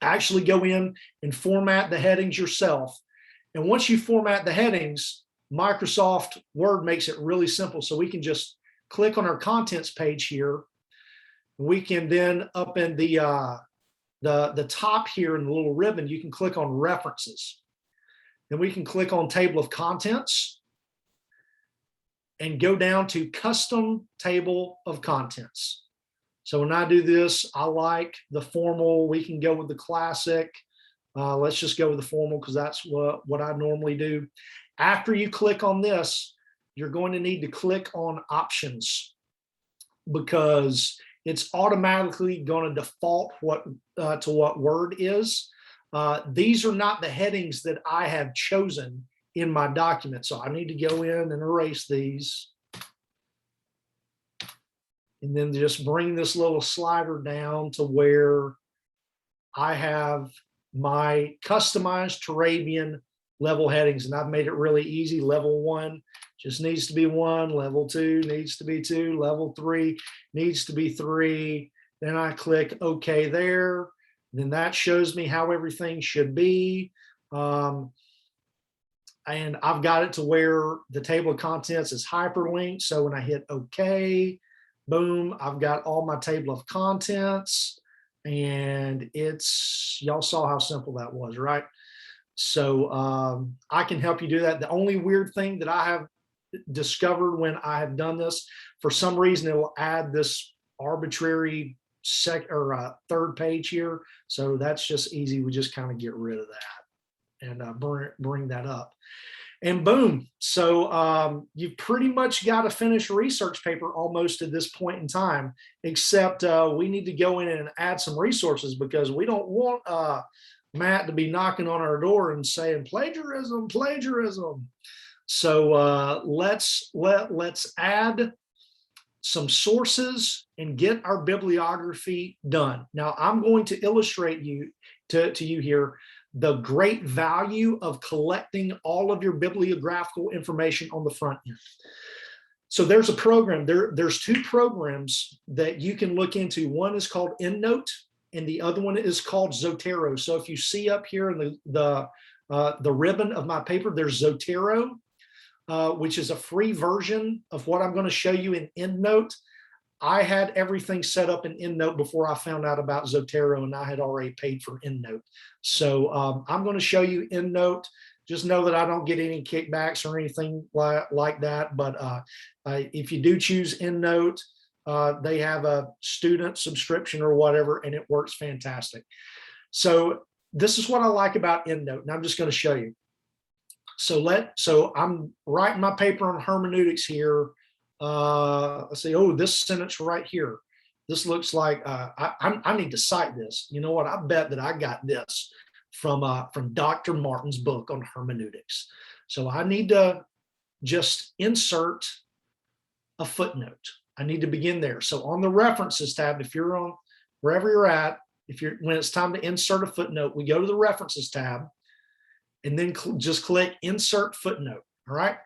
actually go in and format the headings yourself. And once you format the headings, Microsoft Word makes it really simple. So we can just click on our contents page here. We can then up in the top here in the little ribbon, you can click on references. Then we can click on table of contents and go down to custom table of contents. So when I do this, I like the formal. We can go with the classic. Let's just go with the formal because that's what I normally do. After you click on this, you're going to need to click on options, because it's automatically going to default to what Word is. These are not the headings that I have chosen in my document. So I need to go in and erase these. And then just bring this little slider down to where I have my customized Turabian level headings. And I've made it really easy. Level 1 just needs to be 1. Level 2 needs to be 2. Level 3 needs to be 3. Then I click OK there. Then that shows me how everything should be. And I've got it to where the table of contents is hyperlinked. So when I hit OK, boom, I've got all my table of contents. And y'all saw how simple that was, right? So I can help you do that. The only weird thing that I have discovered when I have done this, for some reason, it will add this arbitrary third page here. So that's just easy. We just kind of get rid of that and bring that up. And boom. So you've pretty much got a finished research paper almost at this point in time, except we need to go in and add some resources, because we don't want Matt to be knocking on our door and saying plagiarism, plagiarism. So let's add some sources and get our bibliography done. Now I'm going to illustrate to you here the great value of collecting all of your bibliographical information on the front end. So there's a program, there's 2 programs that you can look into. One is called EndNote, and the other one is called Zotero. So if you see up here in the ribbon of my paper, there's Zotero, which is a free version of what I'm going to show you in EndNote. I had everything set up in EndNote before I found out about Zotero, and I had already paid for EndNote. So I'm going to show you EndNote. Just know that I don't get any kickbacks or anything like that. But if you do choose EndNote, they have a student subscription or whatever, and it works fantastic. So this is what I like about EndNote, and I'm just going to show you. So I'm writing my paper on hermeneutics here. Let's see. Oh, this sentence right here. This looks like I need to cite this. You know what? I bet that I got this from Dr. Martin's book on hermeneutics. So I need to just insert a footnote. I need to begin there. So on the references tab, if you're on wherever you're at, when it's time to insert a footnote, we go to the references tab, and then just click insert footnote. All right.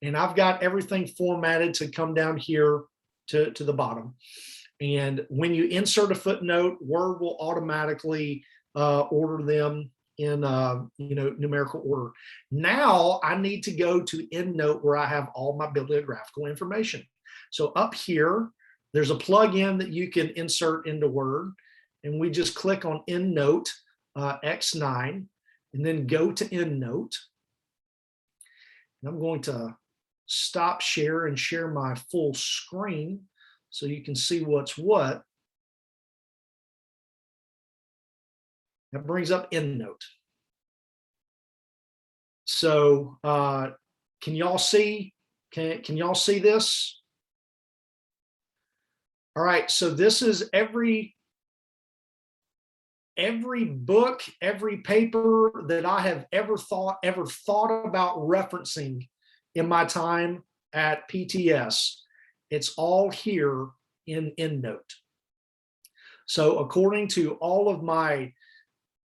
And I've got everything formatted to come down here to the bottom. And when you insert a footnote, Word will automatically order them in numerical order. Now I need to go to EndNote, where I have all my bibliographical information. So up here, there's a plugin that you can insert into Word, and we just click on EndNote X9, and then go to EndNote. And I'm going to stop share and share my full screen so you can see what's what. That brings up EndNote. So can y'all see? Can y'all see this? All right, so this is every book, every paper that I have ever thought about referencing in my time at PTS. It's all here in EndNote. So according to all of my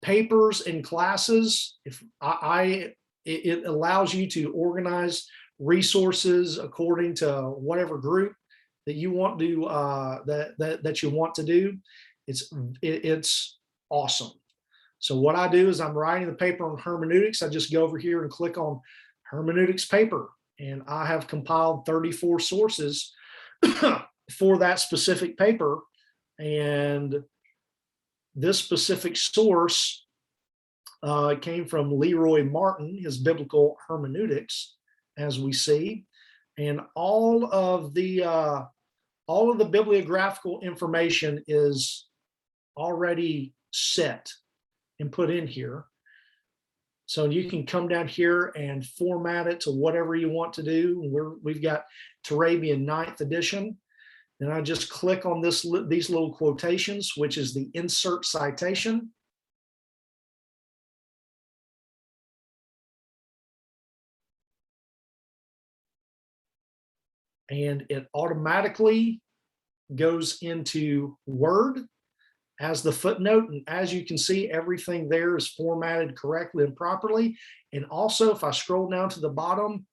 papers and classes, it allows you to organize resources according to whatever group that you want to that you want to do. It's awesome. So what I do is I'm writing the paper on hermeneutics. I just go over here and click on hermeneutics paper, and I have compiled 34 sources for that specific paper. And this specific source came from Leroy Martin, his biblical hermeneutics, as we see, and all of the bibliographical information is already set and put in here. So you can come down here and format it to whatever you want to do. We've got Turabian 9th edition. And I just click on these little quotations, which is the insert citation. And it automatically goes into Word as the footnote. And as you can see, everything there is formatted correctly and properly. And also, if I scroll down to the bottom,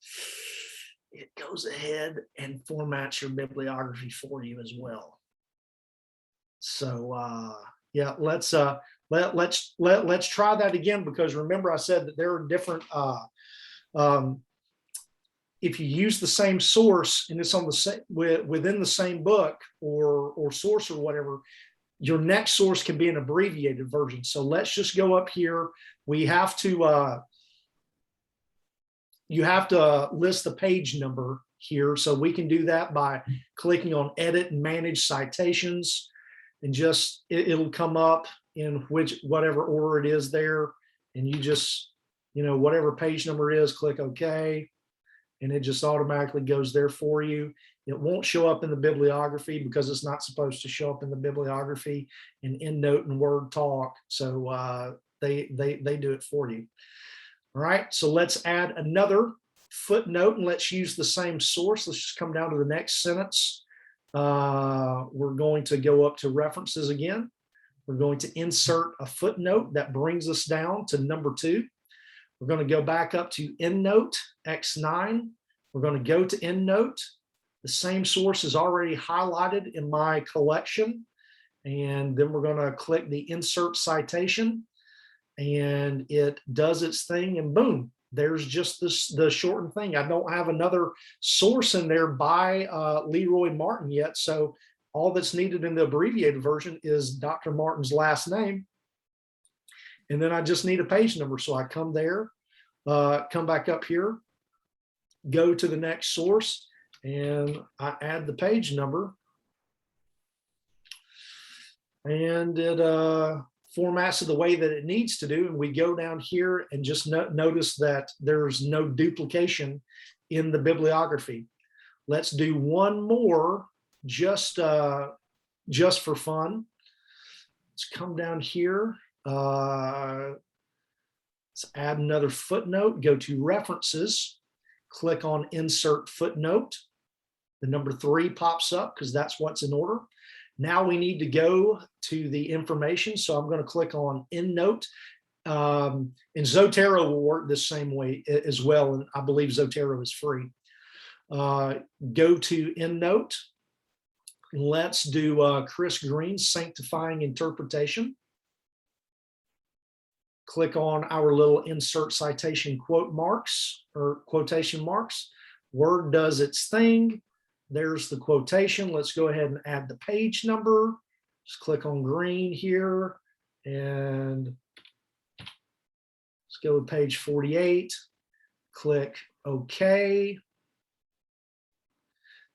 it goes ahead and formats your bibliography for you as well. So yeah, let's try that again, because remember I said that there are different if you use the same source and it's on the same within the same book or source or whatever, your next source can be an abbreviated version. So let's just go up here. We have to you have to list the page number here. So we can do that by clicking on edit and manage citations, and just it'll come up in whatever order it is there. And you just, whatever page number it is, click OK. And it just automatically goes there for you. It won't show up in the bibliography because it's not supposed to show up in the bibliography in EndNote and Word Talk. So they do it for you. All right, so let's add another footnote and let's use the same source. Let's just come down to the next sentence. We're going to go up to references again. We're going to insert a footnote that brings us down to number 2. We're going to go back up to EndNote X9. We're going to go to EndNote. The same source is already highlighted in my collection. And then we're going to click the insert citation, and it does its thing, and boom, there's just the shortened thing. I don't have another source in there by Leroy Martin yet. So all that's needed in the abbreviated version is Dr. Martin's last name. And then I just need a page number. So I come there, come back up here, go to the next source, and I add the page number. And it formats it the way that it needs to do. And we go down here and just notice that there's no duplication in the bibliography. Let's do one more just for fun. Let's come down here. Let's add another footnote, go to references, click on insert footnote. The number 3 pops up because that's what's in order. Now we need to go to the information. So I'm going to click on EndNote. And Zotero will work the same way as well. And I believe Zotero is free. Go to EndNote. Let's do Chris Green's Sanctifying Interpretation. Click on our little insert citation quote marks or quotation marks. Word does its thing. There's the quotation. Let's go ahead and add the page number. Just click on green here and let's go to page 48. Click OK.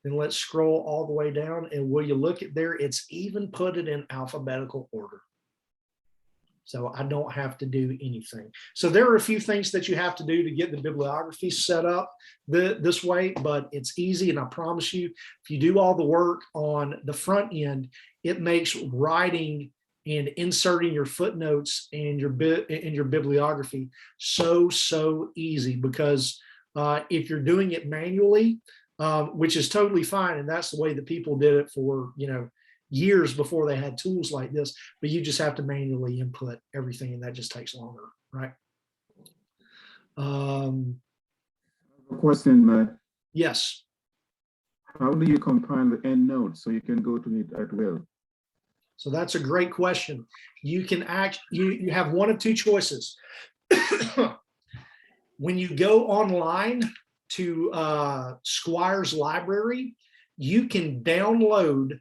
Then let's scroll all the way down, and will you look at there? It's even put it in alphabetical order. So I don't have to do anything. So there are a few things that you have to do to get the bibliography set up this way, but it's easy. And I promise you, if you do all the work on the front end, it makes writing and inserting your footnotes and your bibliography so easy. Because if you're doing it manually, which is totally fine, and that's the way that people did it for, years before they had tools like this, but you just have to manually input everything, and that just takes longer, right? Question, Matt. Yes. How do you compile the EndNote so you can go to it at will? So that's a great question. You can you have one of two choices. When you go online to Squire's library, you can download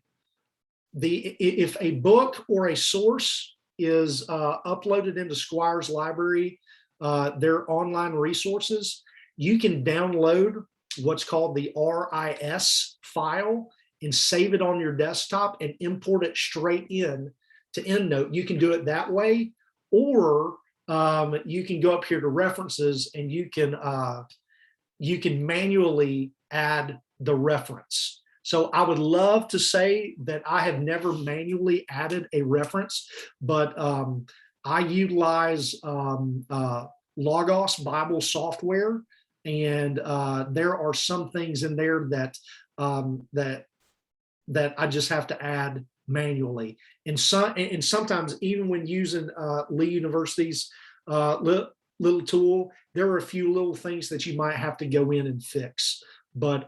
if a book or a source is uploaded into Squire's library, their online resources, you can download what's called the RIS file and save it on your desktop and import it straight in to EndNote. You can do it that way, or you can go up here to references and you can manually add the reference. So I would love to say that I have never manually added a reference, but I utilize Logos Bible software, and there are some things in there that that I just have to add manually. And sometimes even when using Lee University's little tool, there are a few little things that you might have to go in and fix. But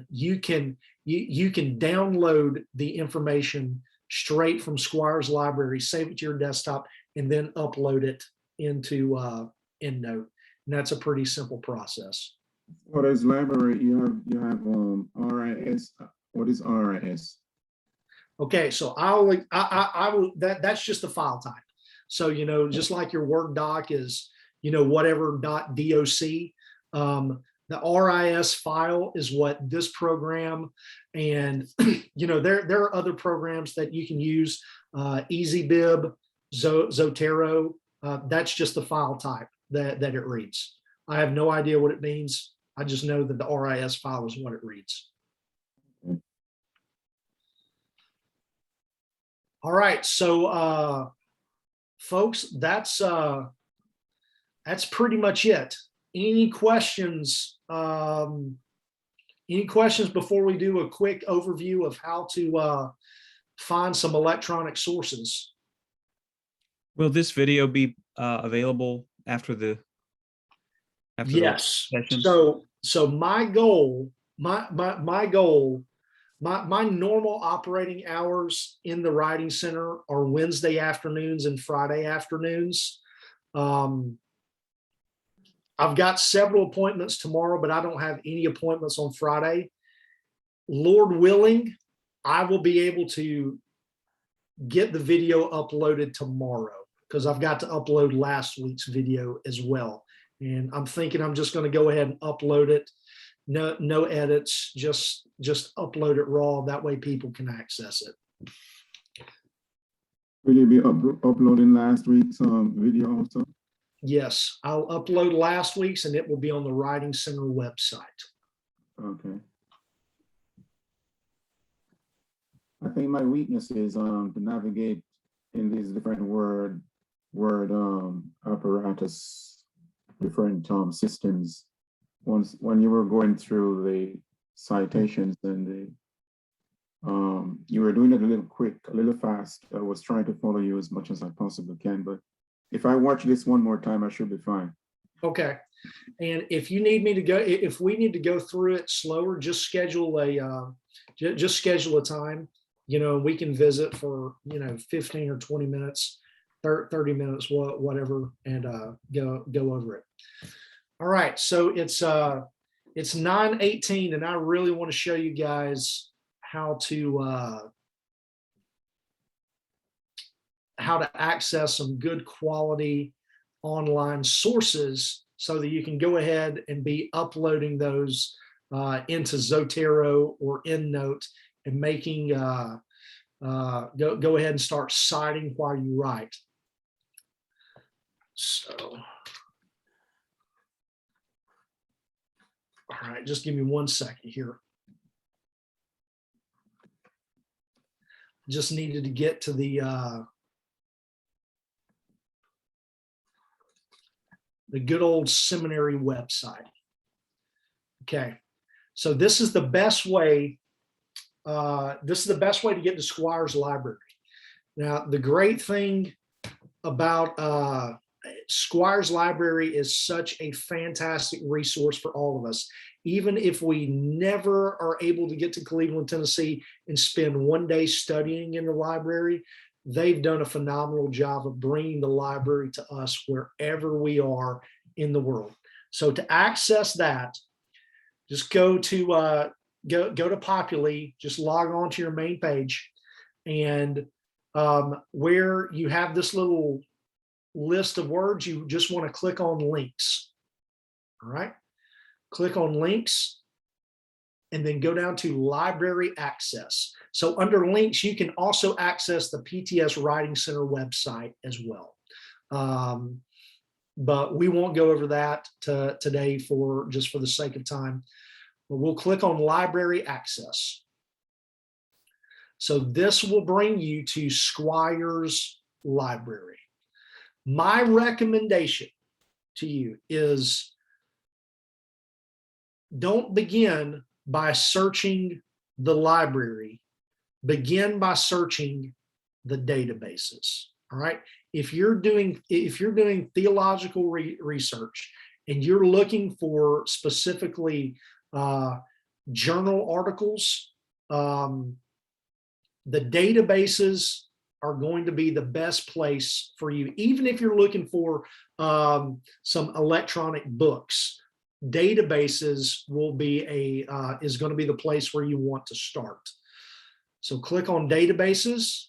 you can download the information straight from Squire's library, save it to your desktop, and then upload it into EndNote. And that's a pretty simple process. What is library? You have RIS. What is RIS? Okay, so that's just the file type. So, just like your Word doc is, whatever .doc, the RIS file is what this program, and there are other programs that you can use, EasyBib, Zotero. That's just the file type that it reads. I have no idea what it means. I just know that the RIS file is what it reads. All right, so folks, that's pretty much it. Any questions? Any questions before we do a quick overview of how to find some electronic sources? Will this video be available after the Yes. session? So my goal, my goal, my normal operating hours in the Writing Center are Wednesday afternoons and Friday afternoons. I've got several appointments tomorrow, but I don't have any appointments on Friday. Lord willing, I will be able to get the video uploaded tomorrow because I've got to upload last week's video as well. And I'm thinking I'm just going to go ahead and upload it. No edits, just upload it raw. That way people can access it. Will you be uploading last week's video also? Yes, I'll upload last week's and it will be on the Writing Center website. Okay. I think my weakness is to navigate in these different word apparatus, different systems. When you were going through the citations and you were doing it a little quick, a little fast. I was trying to follow you as much as I possibly can, but if I watch this one more time, I should be fine. Okay. And if you need me to go, if we need to go through it slower, just schedule a time, we can visit for, 15 or 20 minutes, 30 minutes, whatever, and go over it. All right. So it's 9:18 and I really want to show you guys how to access some good quality online sources so that you can go ahead and be uploading those into Zotero or EndNote and making go ahead and start citing while you write. So, all right, just give me 1 second here. Just needed to get to the good old seminary website. Okay, so this is the best way. This is the best way to get to Squire's library. Now, the great thing about Squire's library is such a fantastic resource for all of us. Even if we never are able to get to Cleveland, Tennessee and spend one day studying in the library, they've done a phenomenal job of bringing the library to us wherever we are in the world. So to access that, just go to Populi, just log on to your main page, and where you have this little list of words, you just want to click on links. All right, click on links and then go down to library access. So under links, you can also access the PTS Writing Center website as well. but we won't go over that today for the sake of time. But we'll click on library access. So this will bring you to Squire's library. My recommendation to you is don't begin by searching the library. Begin by searching the databases. All right. If you're doing theological research and you're looking for specifically journal articles, the databases are going to be the best place for you. Even if you're looking for some electronic books, databases will be is going to be the place where you want to start. So click on databases.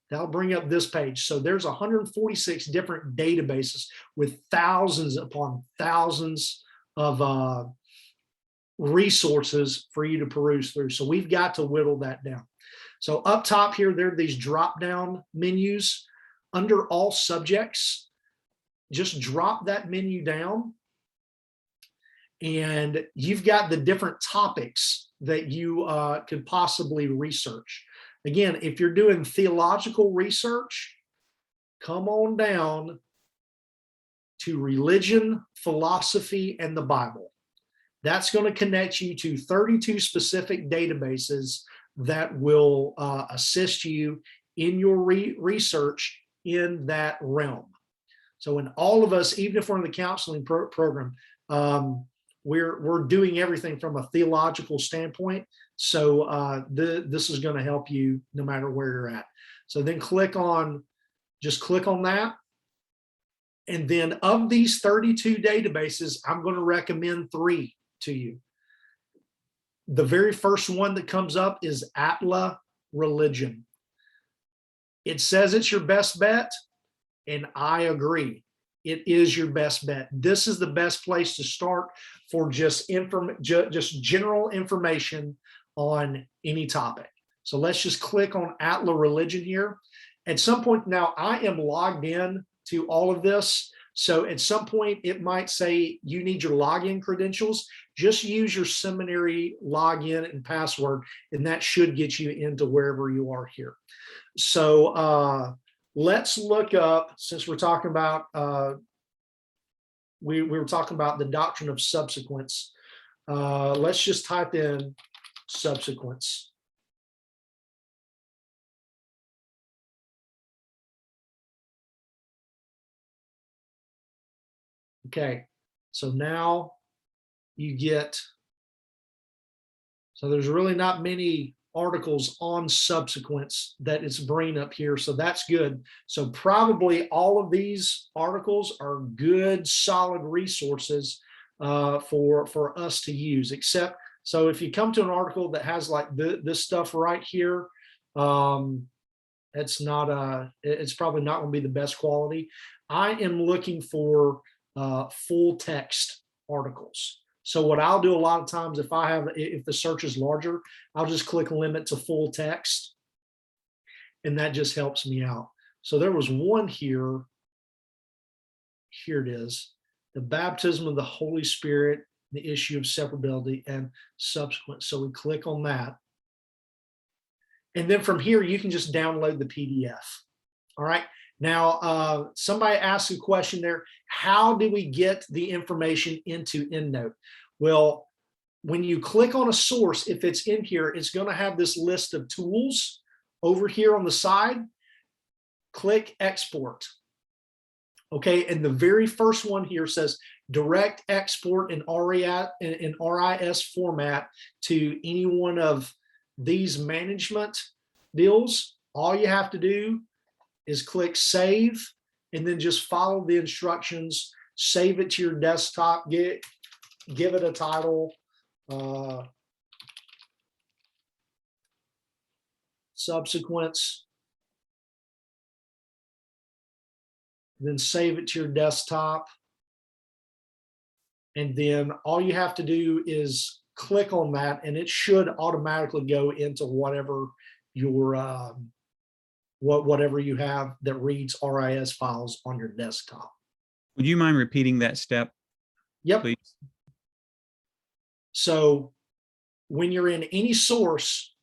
That'll bring up this page. So there's 146 different databases with thousands upon thousands of resources for you to peruse through. So we've got to whittle that down. So up top here, there are these drop-down menus. Under all subjects, just drop that menu down and you've got the different topics that you could possibly research. Again, if you're doing theological research, come on down to religion, philosophy, and the Bible. That's going to connect you to 32 specific databases that will assist you in your research in that realm. So in all of us, even if we're in the counseling program, we're doing everything from a theological standpoint. So this is going to help you no matter where you're at. So then just click on that. And then of these 32 databases, I'm going to recommend 3 to you. The very first one that comes up is Atla Religion. It says it's your best bet, and I agree. It is your best bet. This is the best place to start for just general information on any topic. So let's just click on Atla Religion here. At some point now, I am logged in to all of this. So at some point, it might say you need your login credentials. Just use your seminary login and password, and that should get you into wherever you are here. So let's look up, since we're talking about, we were talking about the doctrine of subsequence. Let's just type in subsequence. Okay, so now you get, so there's really not many articles on subsequence that it's bringing up here, so that's good. So probably all of these articles are good, solid resources for us to use, except, so if you come to an article that has like this stuff right here, it's probably not going to be the best quality. I am looking for full text articles. So what I'll do a lot of times, if the search is larger, I'll just click limit to full text, and that just helps me out. So there was one here. Here it is: the baptism of the Holy Spirit, the issue of separability, and subsequent. So we click on that, and then from here you can just download the PDF. All right. Now, somebody asked a question there, how do we get the information into EndNote? Well, when you click on a source, if it's in here, it's going to have this list of tools over here on the side. Click export. Okay, and the very first one here says direct export in RIS format to any one of these management deals. All you have to do is click save, and then just follow the instructions, save it to your desktop, give it a title, subsequence, then save it to your desktop. And then all you have to do is click on that, and it should automatically go into whatever your whatever you have that reads RIS files on your desktop. Would you mind repeating that step, Yep. please? So when you're in any source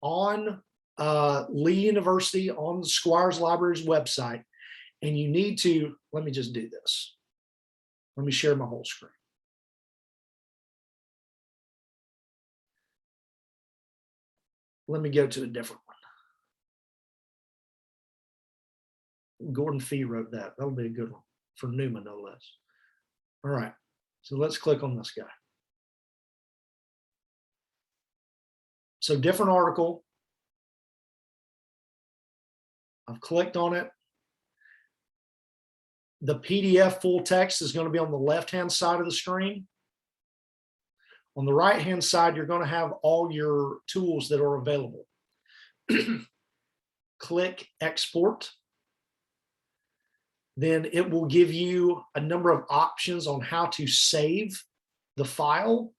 on Lee University, on the Squires Library's website, and you need to, let me just do this. Let me share my whole screen. Let me go to a different one. Gordon Fee wrote that. That'll be a good one for Newman, no less. All right, so let's click on this guy. So different article. I've clicked on it. The PDF full text is going to be on the left-hand side of the screen. On the right-hand side, you're going to have all your tools that are available. Click Export. Then it will give you a number of options on how to save the file.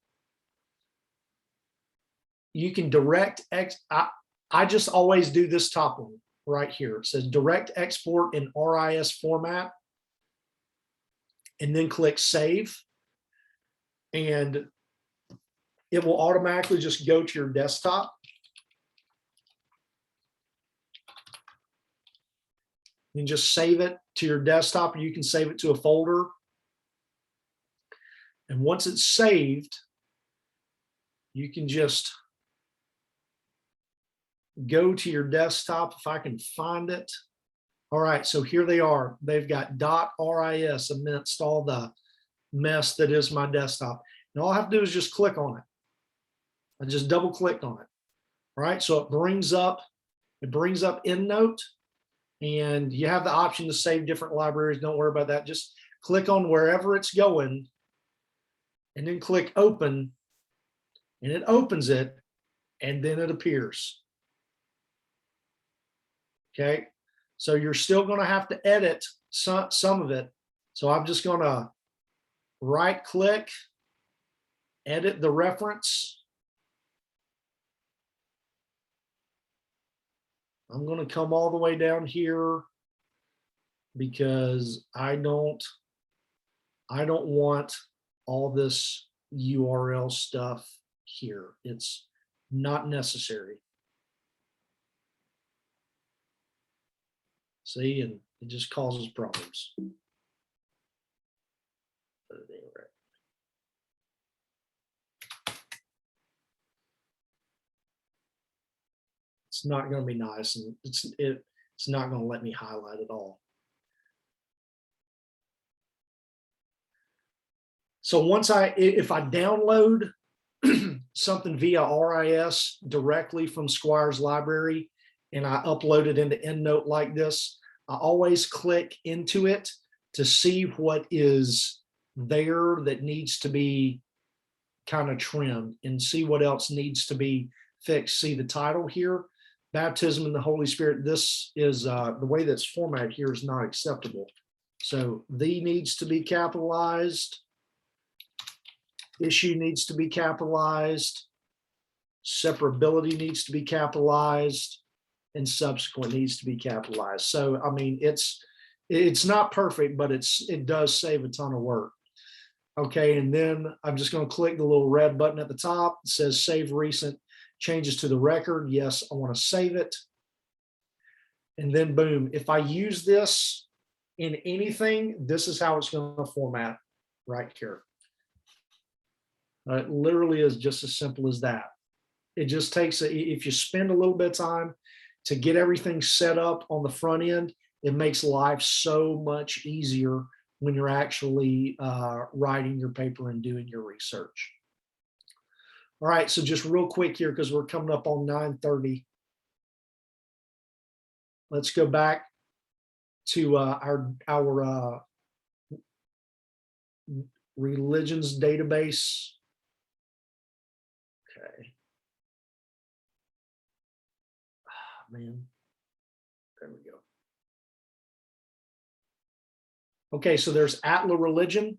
You can I just always do this top one right here. It says direct export in RIS format. And then click Save. And it will automatically just go to your desktop. You can just save it to your desktop, or you can save it to a folder. And once it's saved, you can just go to your desktop if I can find it. All right, so here they are. They've got .ris amidst all the mess that is my desktop. And all I have to do is just click on it. I just double clicked on it. All right, so it brings up EndNote, and you have the option to save different libraries. Don't worry about that. Just click on wherever it's going and then click Open, and it opens it, and then it appears. Okay, so you're still going to have to edit some of it. So I'm just going to right click, edit the reference. I'm going to come all the way down here because I don't want all this URL stuff here. It's not necessary. See, and it just causes problems. It's not going to be nice, and it's not going to let me highlight at all. So if I download something via RIS directly from Squires Library and I upload it into EndNote like this, I always click into it to see what is there that needs to be kind of trimmed and see what else needs to be fixed. See the title here, Baptism in the Holy Spirit. This is the way that's formatted here is not acceptable. So the needs to be capitalized. Issue needs to be capitalized. Separability needs to be capitalized, and subsequent needs to be capitalized. So, I mean, it's not perfect, but it does save a ton of work. Okay, and then I'm just going to click the little red button at the top. It says save recent changes to the record. Yes, I want to save it. And then boom, if I use this in anything, this is how it's going to format right here. It literally is just as simple as that. It just takes, if you spend a little bit of time to get everything set up on the front end, it makes life so much easier when you're actually writing your paper and doing your research. All right, so just real quick here, because we're coming up on 9:30. Let's go back to our religions database. Okay. Man, there we go. Okay, so there's Atla Religion.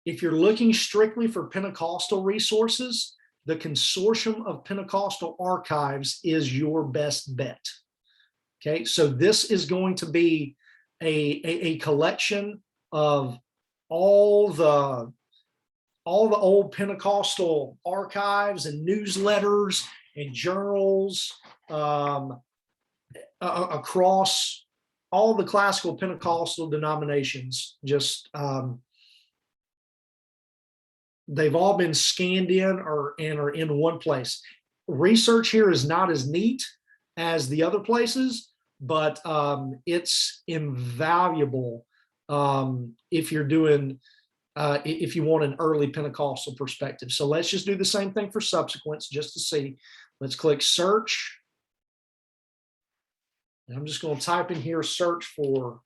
If you're looking strictly for Pentecostal resources, the Consortium of Pentecostal Archives is your best bet. Okay, so this is going to be a collection of all the old Pentecostal archives and newsletters and journals across all the classical Pentecostal denominations. Just they've all been scanned in and are in one place. Research here is not as neat as the other places, but it's invaluable if you're doing if you want an early Pentecostal perspective. So let's just do the same thing for subsequents just to see. Let's click search. And I'm just going to type in here, search for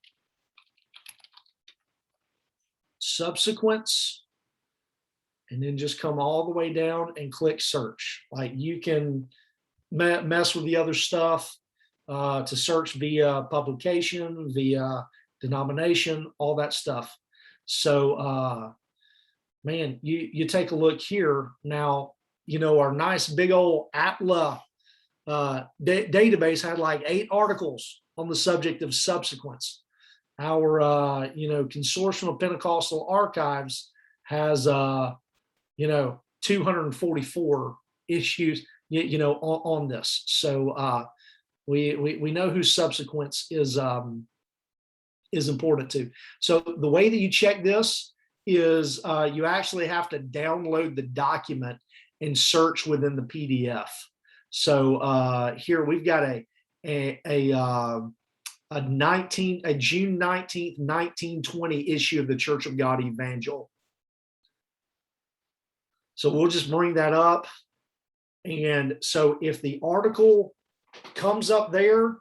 subsequents, and then just come all the way down and click search. Like you can mess with the other stuff to search via publication, via denomination, all that stuff. So, man, you take a look here now, our nice big old ATLA database had like 8 articles on the subject of subsequents. Our, Consortium of Pentecostal Archives has, 244 issues, on this. So we know who subsequents is important to. So the way that you check this is you actually have to download the document and search within the PDF. So here we've got a June 19th, 1920 issue of the Church of God Evangel. So we'll just bring that up. And so if the article comes up there,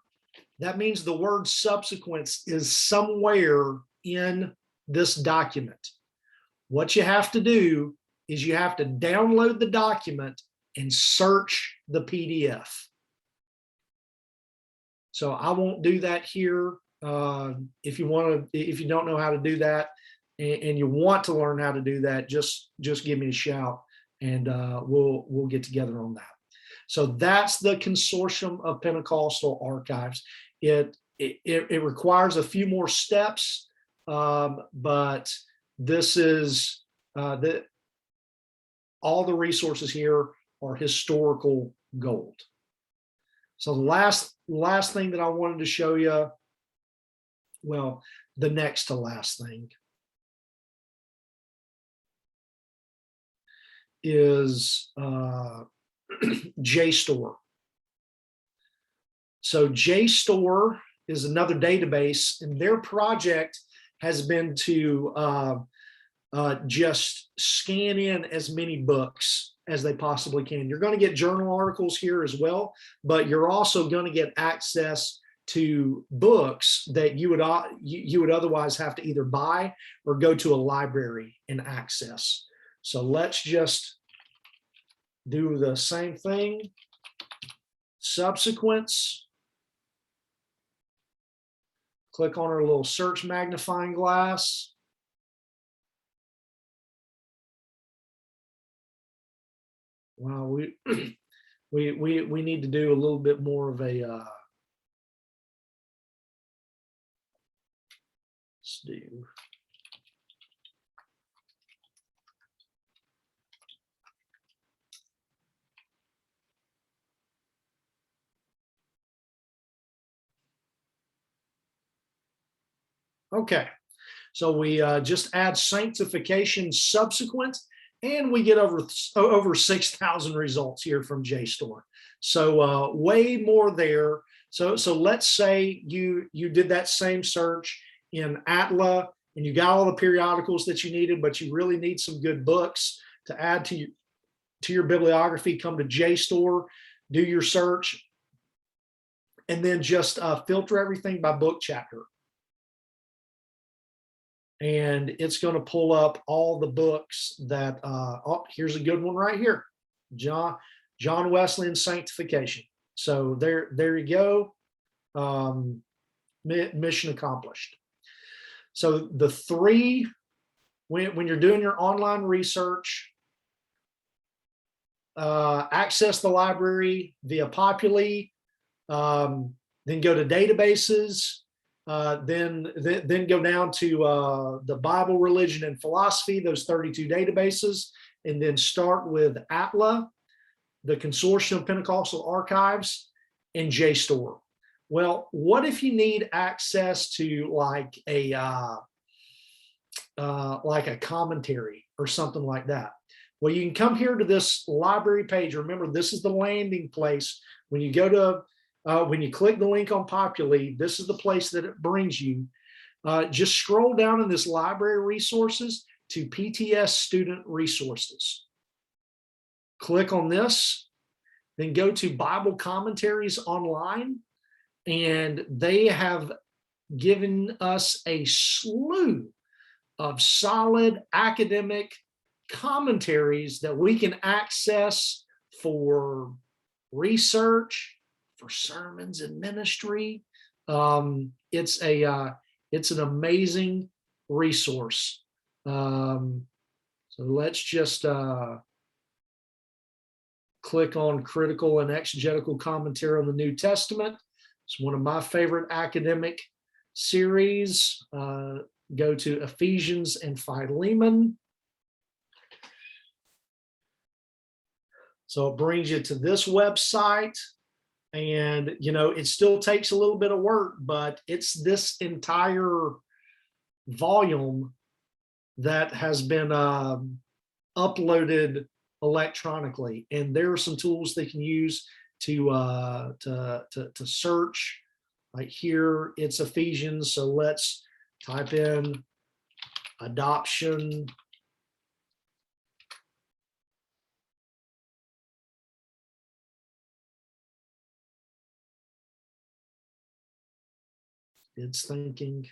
that means the word subsequents is somewhere in this document. What you have to do is you have to download the document and search the PDF. So I won't do that here. If you don't know how to do that and you want to learn how to do that, just give me a shout and we'll get together on that. So that's the Consortium of Pentecostal Archives. It requires a few more steps, but this is all the resources here are historical gold. So the last thing that I wanted to show you, well, the next to last thing is JSTOR. So JSTOR is another database, and their project has been to just scan in as many books as they possibly can. You're going to get journal articles here as well, but you're also going to get access to books that you would otherwise have to either buy or go to a library and access. So let's just do the same thing. Subsequents. Click on our little search magnifying glass. Well, we need to do a little bit more of a let's do. Okay, so we just add sanctification subsequent, and we get over 6,000 results here from JSTOR. So way more there. So let's say you did that same search in ATLA and you got all the periodicals that you needed, but you really need some good books to add to your bibliography. Come to JSTOR, do your search, and then just filter everything by book chapter. And it's going to pull up all the books that, oh, here's a good one right here. John Wesley and Sanctification. So there you go. Mission accomplished. So the three, when you're doing your online research, access the library via Populi, then go to databases, then go down to the Bible, religion, and philosophy, those 32 databases, and then start with ATLA, the Consortium of Pentecostal Archives, and JSTOR. Well, what if you need access to like a commentary or something like that? Well, you can come here to this library page. Remember, this is the landing place. When you go to, when you click the link on Populi, this is the place that it brings you. Just scroll down in this library resources to PTS student resources. Click on this, then go to Bible commentaries online, and they have given us a slew of solid academic commentaries that we can access for research, for sermons and ministry. It's an amazing resource. So let's just click on Critical and Exegetical Commentary on the New Testament. It's one of my favorite academic series. Go to Ephesians and Philemon. So it brings you to this website, and it still takes a little bit of work, but it's this entire volume that has been uploaded electronically, and there are some tools they can use to search. Like here, it's Ephesians, so let's type in adoption. It's thinking.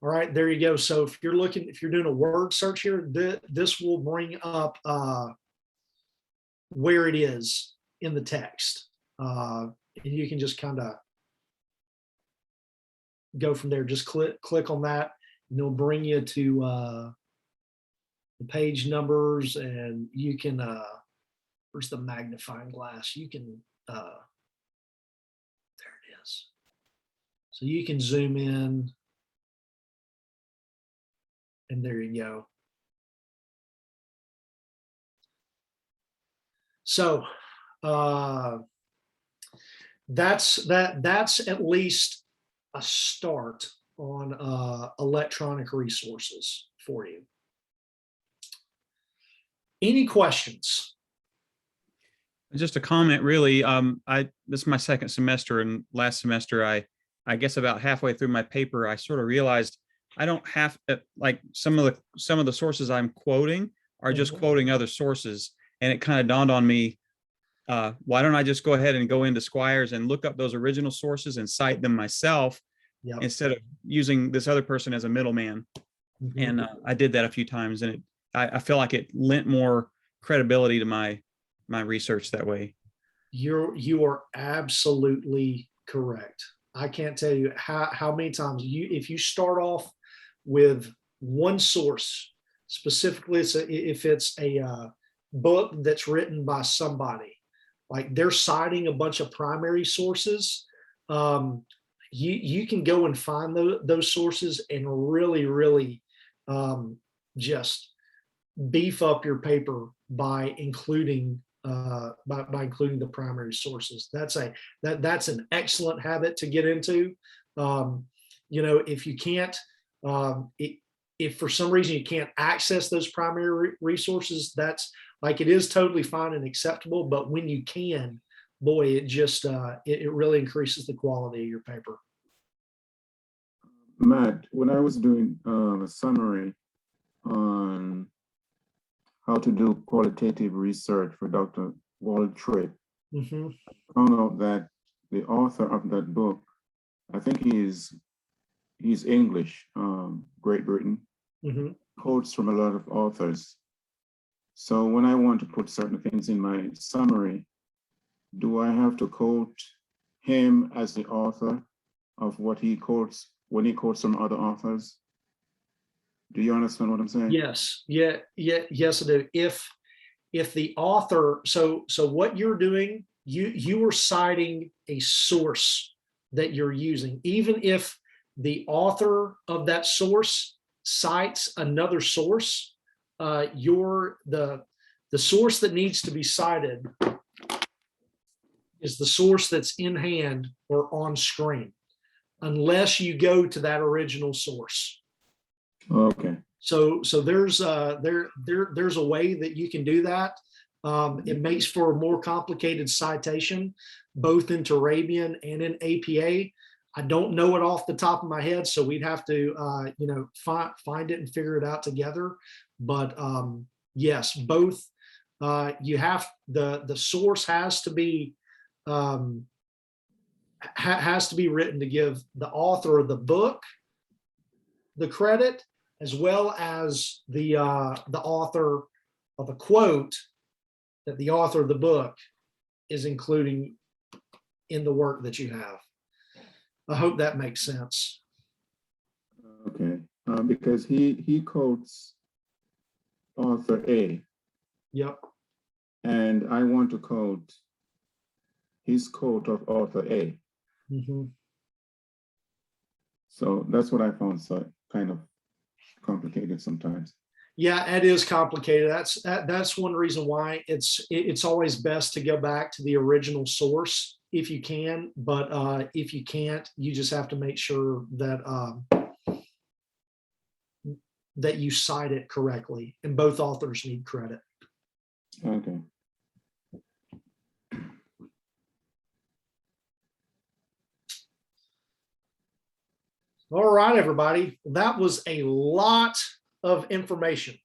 All right, there you go. So if you're doing a word search here, this will bring up where it is in the text. And you can just kind of go from there. Just click on that, and it'll bring you to the page numbers, and you can, where's the magnifying glass? You can, there it is. So you can zoom in, and there you go. So that's at least a start on electronic resources for you. Any questions? Just a comment, really. This is my second semester, and last semester, I guess about halfway through my paper, I sort of realized I don't have like some of the sources I'm quoting are just quoting other sources, and it kind of dawned on me, why don't I just go ahead and go into Squires and look up those original sources and cite them myself, instead of using this other person as a middleman. And I did that a few times, and I feel like it lent more credibility to my research that way. You are absolutely correct. I can't tell you how many times if you start off with one source, specifically if it's a book that's written by somebody, like they're citing a bunch of primary sources, you can go and find those sources and really just beef up your paper by including the primary sources. That's an excellent habit to get into. If you can't, if for some reason you can't access those primary resources, that's like, it is totally fine and acceptable. But when you can, boy, it just it really increases the quality of your paper. Matt, when I was doing a summary on how to do qualitative research for Dr. Walt Tripp, I found out that the author of that book, I think he's English, Great Britain, quotes from a lot of authors. So when I want to put certain things in my summary, do I have to quote him as the author of what he quotes when he quotes from other authors? Do you understand what I'm saying? Yes, yes, I do. If the author, so what you're doing, you are citing a source that you're using, even if the author of that source cites another source, the source that needs to be cited is the source that's in hand or on screen, unless you go to that original source. Okay. So there's there's a way that you can do that. It makes for a more complicated citation, both in Turabian and in APA. I don't know it off the top of my head, so we'd have to find it and figure it out together. But yes, both. You have the source has to be written to give the author of the book the credit, as well as the author of a quote that the author of the book is including in the work that you have. I hope that makes sense. Okay, because he quotes author A, Yep. and I want to quote his quote of author A. Mhm. So that's what I found so kind of complicated sometimes. Yeah, it is complicated. That's one reason why it's always best to go back to the original source if you can. But if you can't, you just have to make sure that that you cite it correctly, and both authors need credit. Okay. All right, everybody. That was a lot of information.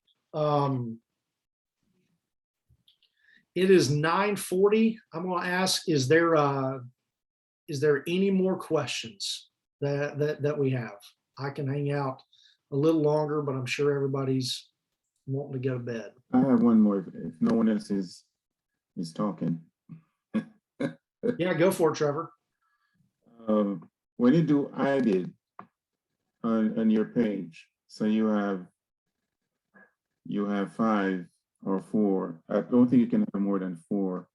It is 9:40. I'm going to ask, is there any more questions that we have? I can hang out a little longer, but I'm sure everybody's wanting to go to bed. I have one more if no one else is talking. Yeah, go for it, Trevor. When you do IBID on your page, so you have 5 or 4. I don't think you can have more than 4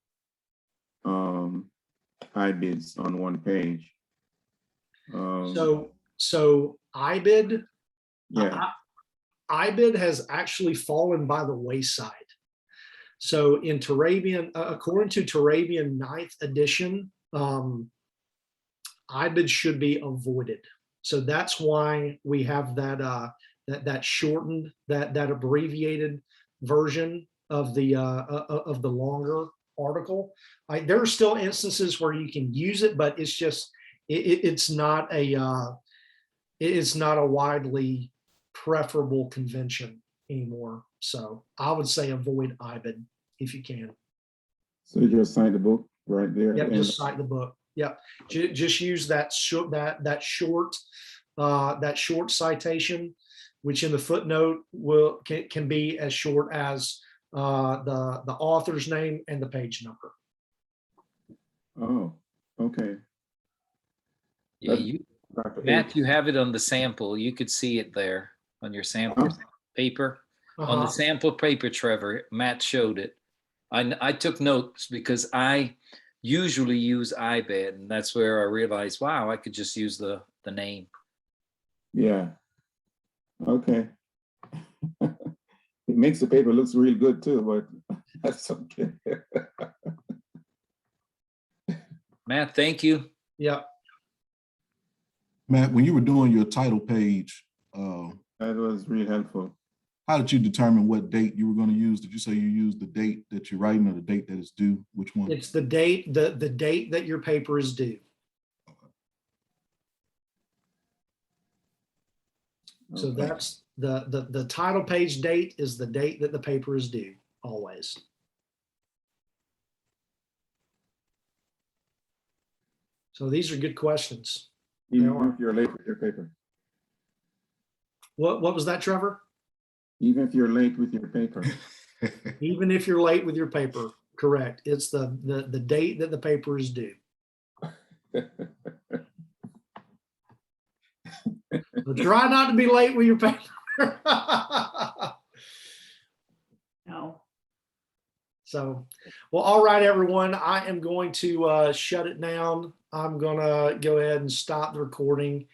IBIDs on one page. So IBID, yeah. IBID has actually fallen by the wayside. So in Turabian, according to Turabian 9th edition, IBID should be avoided. So that's why we have that shortened, that abbreviated version of the longer article. There are still instances where you can use it, but it's just it's not a widely preferable convention anymore. So I would say avoid IBID if you can. So you just cite the book right there. Yep, just cite the book. Yep, just use that short citation, which in the footnote can be as short as the author's name and the page number. Oh, okay. Yeah, Matt, you have it on the sample. You could see it there on your sample paper. On the sample paper, Trevor, Matt showed it. I took notes because I usually use IBID, and that's where I realized, wow, I could just use the name. Yeah. Okay. It makes the paper looks real good too, but that's okay. Matt, thank you. Yeah. Matt, when you were doing your title page, That was really helpful. how did you determine what date you were going to use? Did you say you used the date that you're writing or the date that it's due? Which one? It's the date, the date that your paper is due. So Okay. that's the title page date is the date that the paper is due, always. So these are good questions. Even if you're late with your paper. What was that, Trevor? Even if you're late with your paper. Even if you're late with your paper, correct. It's the date that the paper is due. Try not to be late with your paper. No. So, well, all right, everyone. I am going to shut it down. I'm going to go ahead and stop the recording.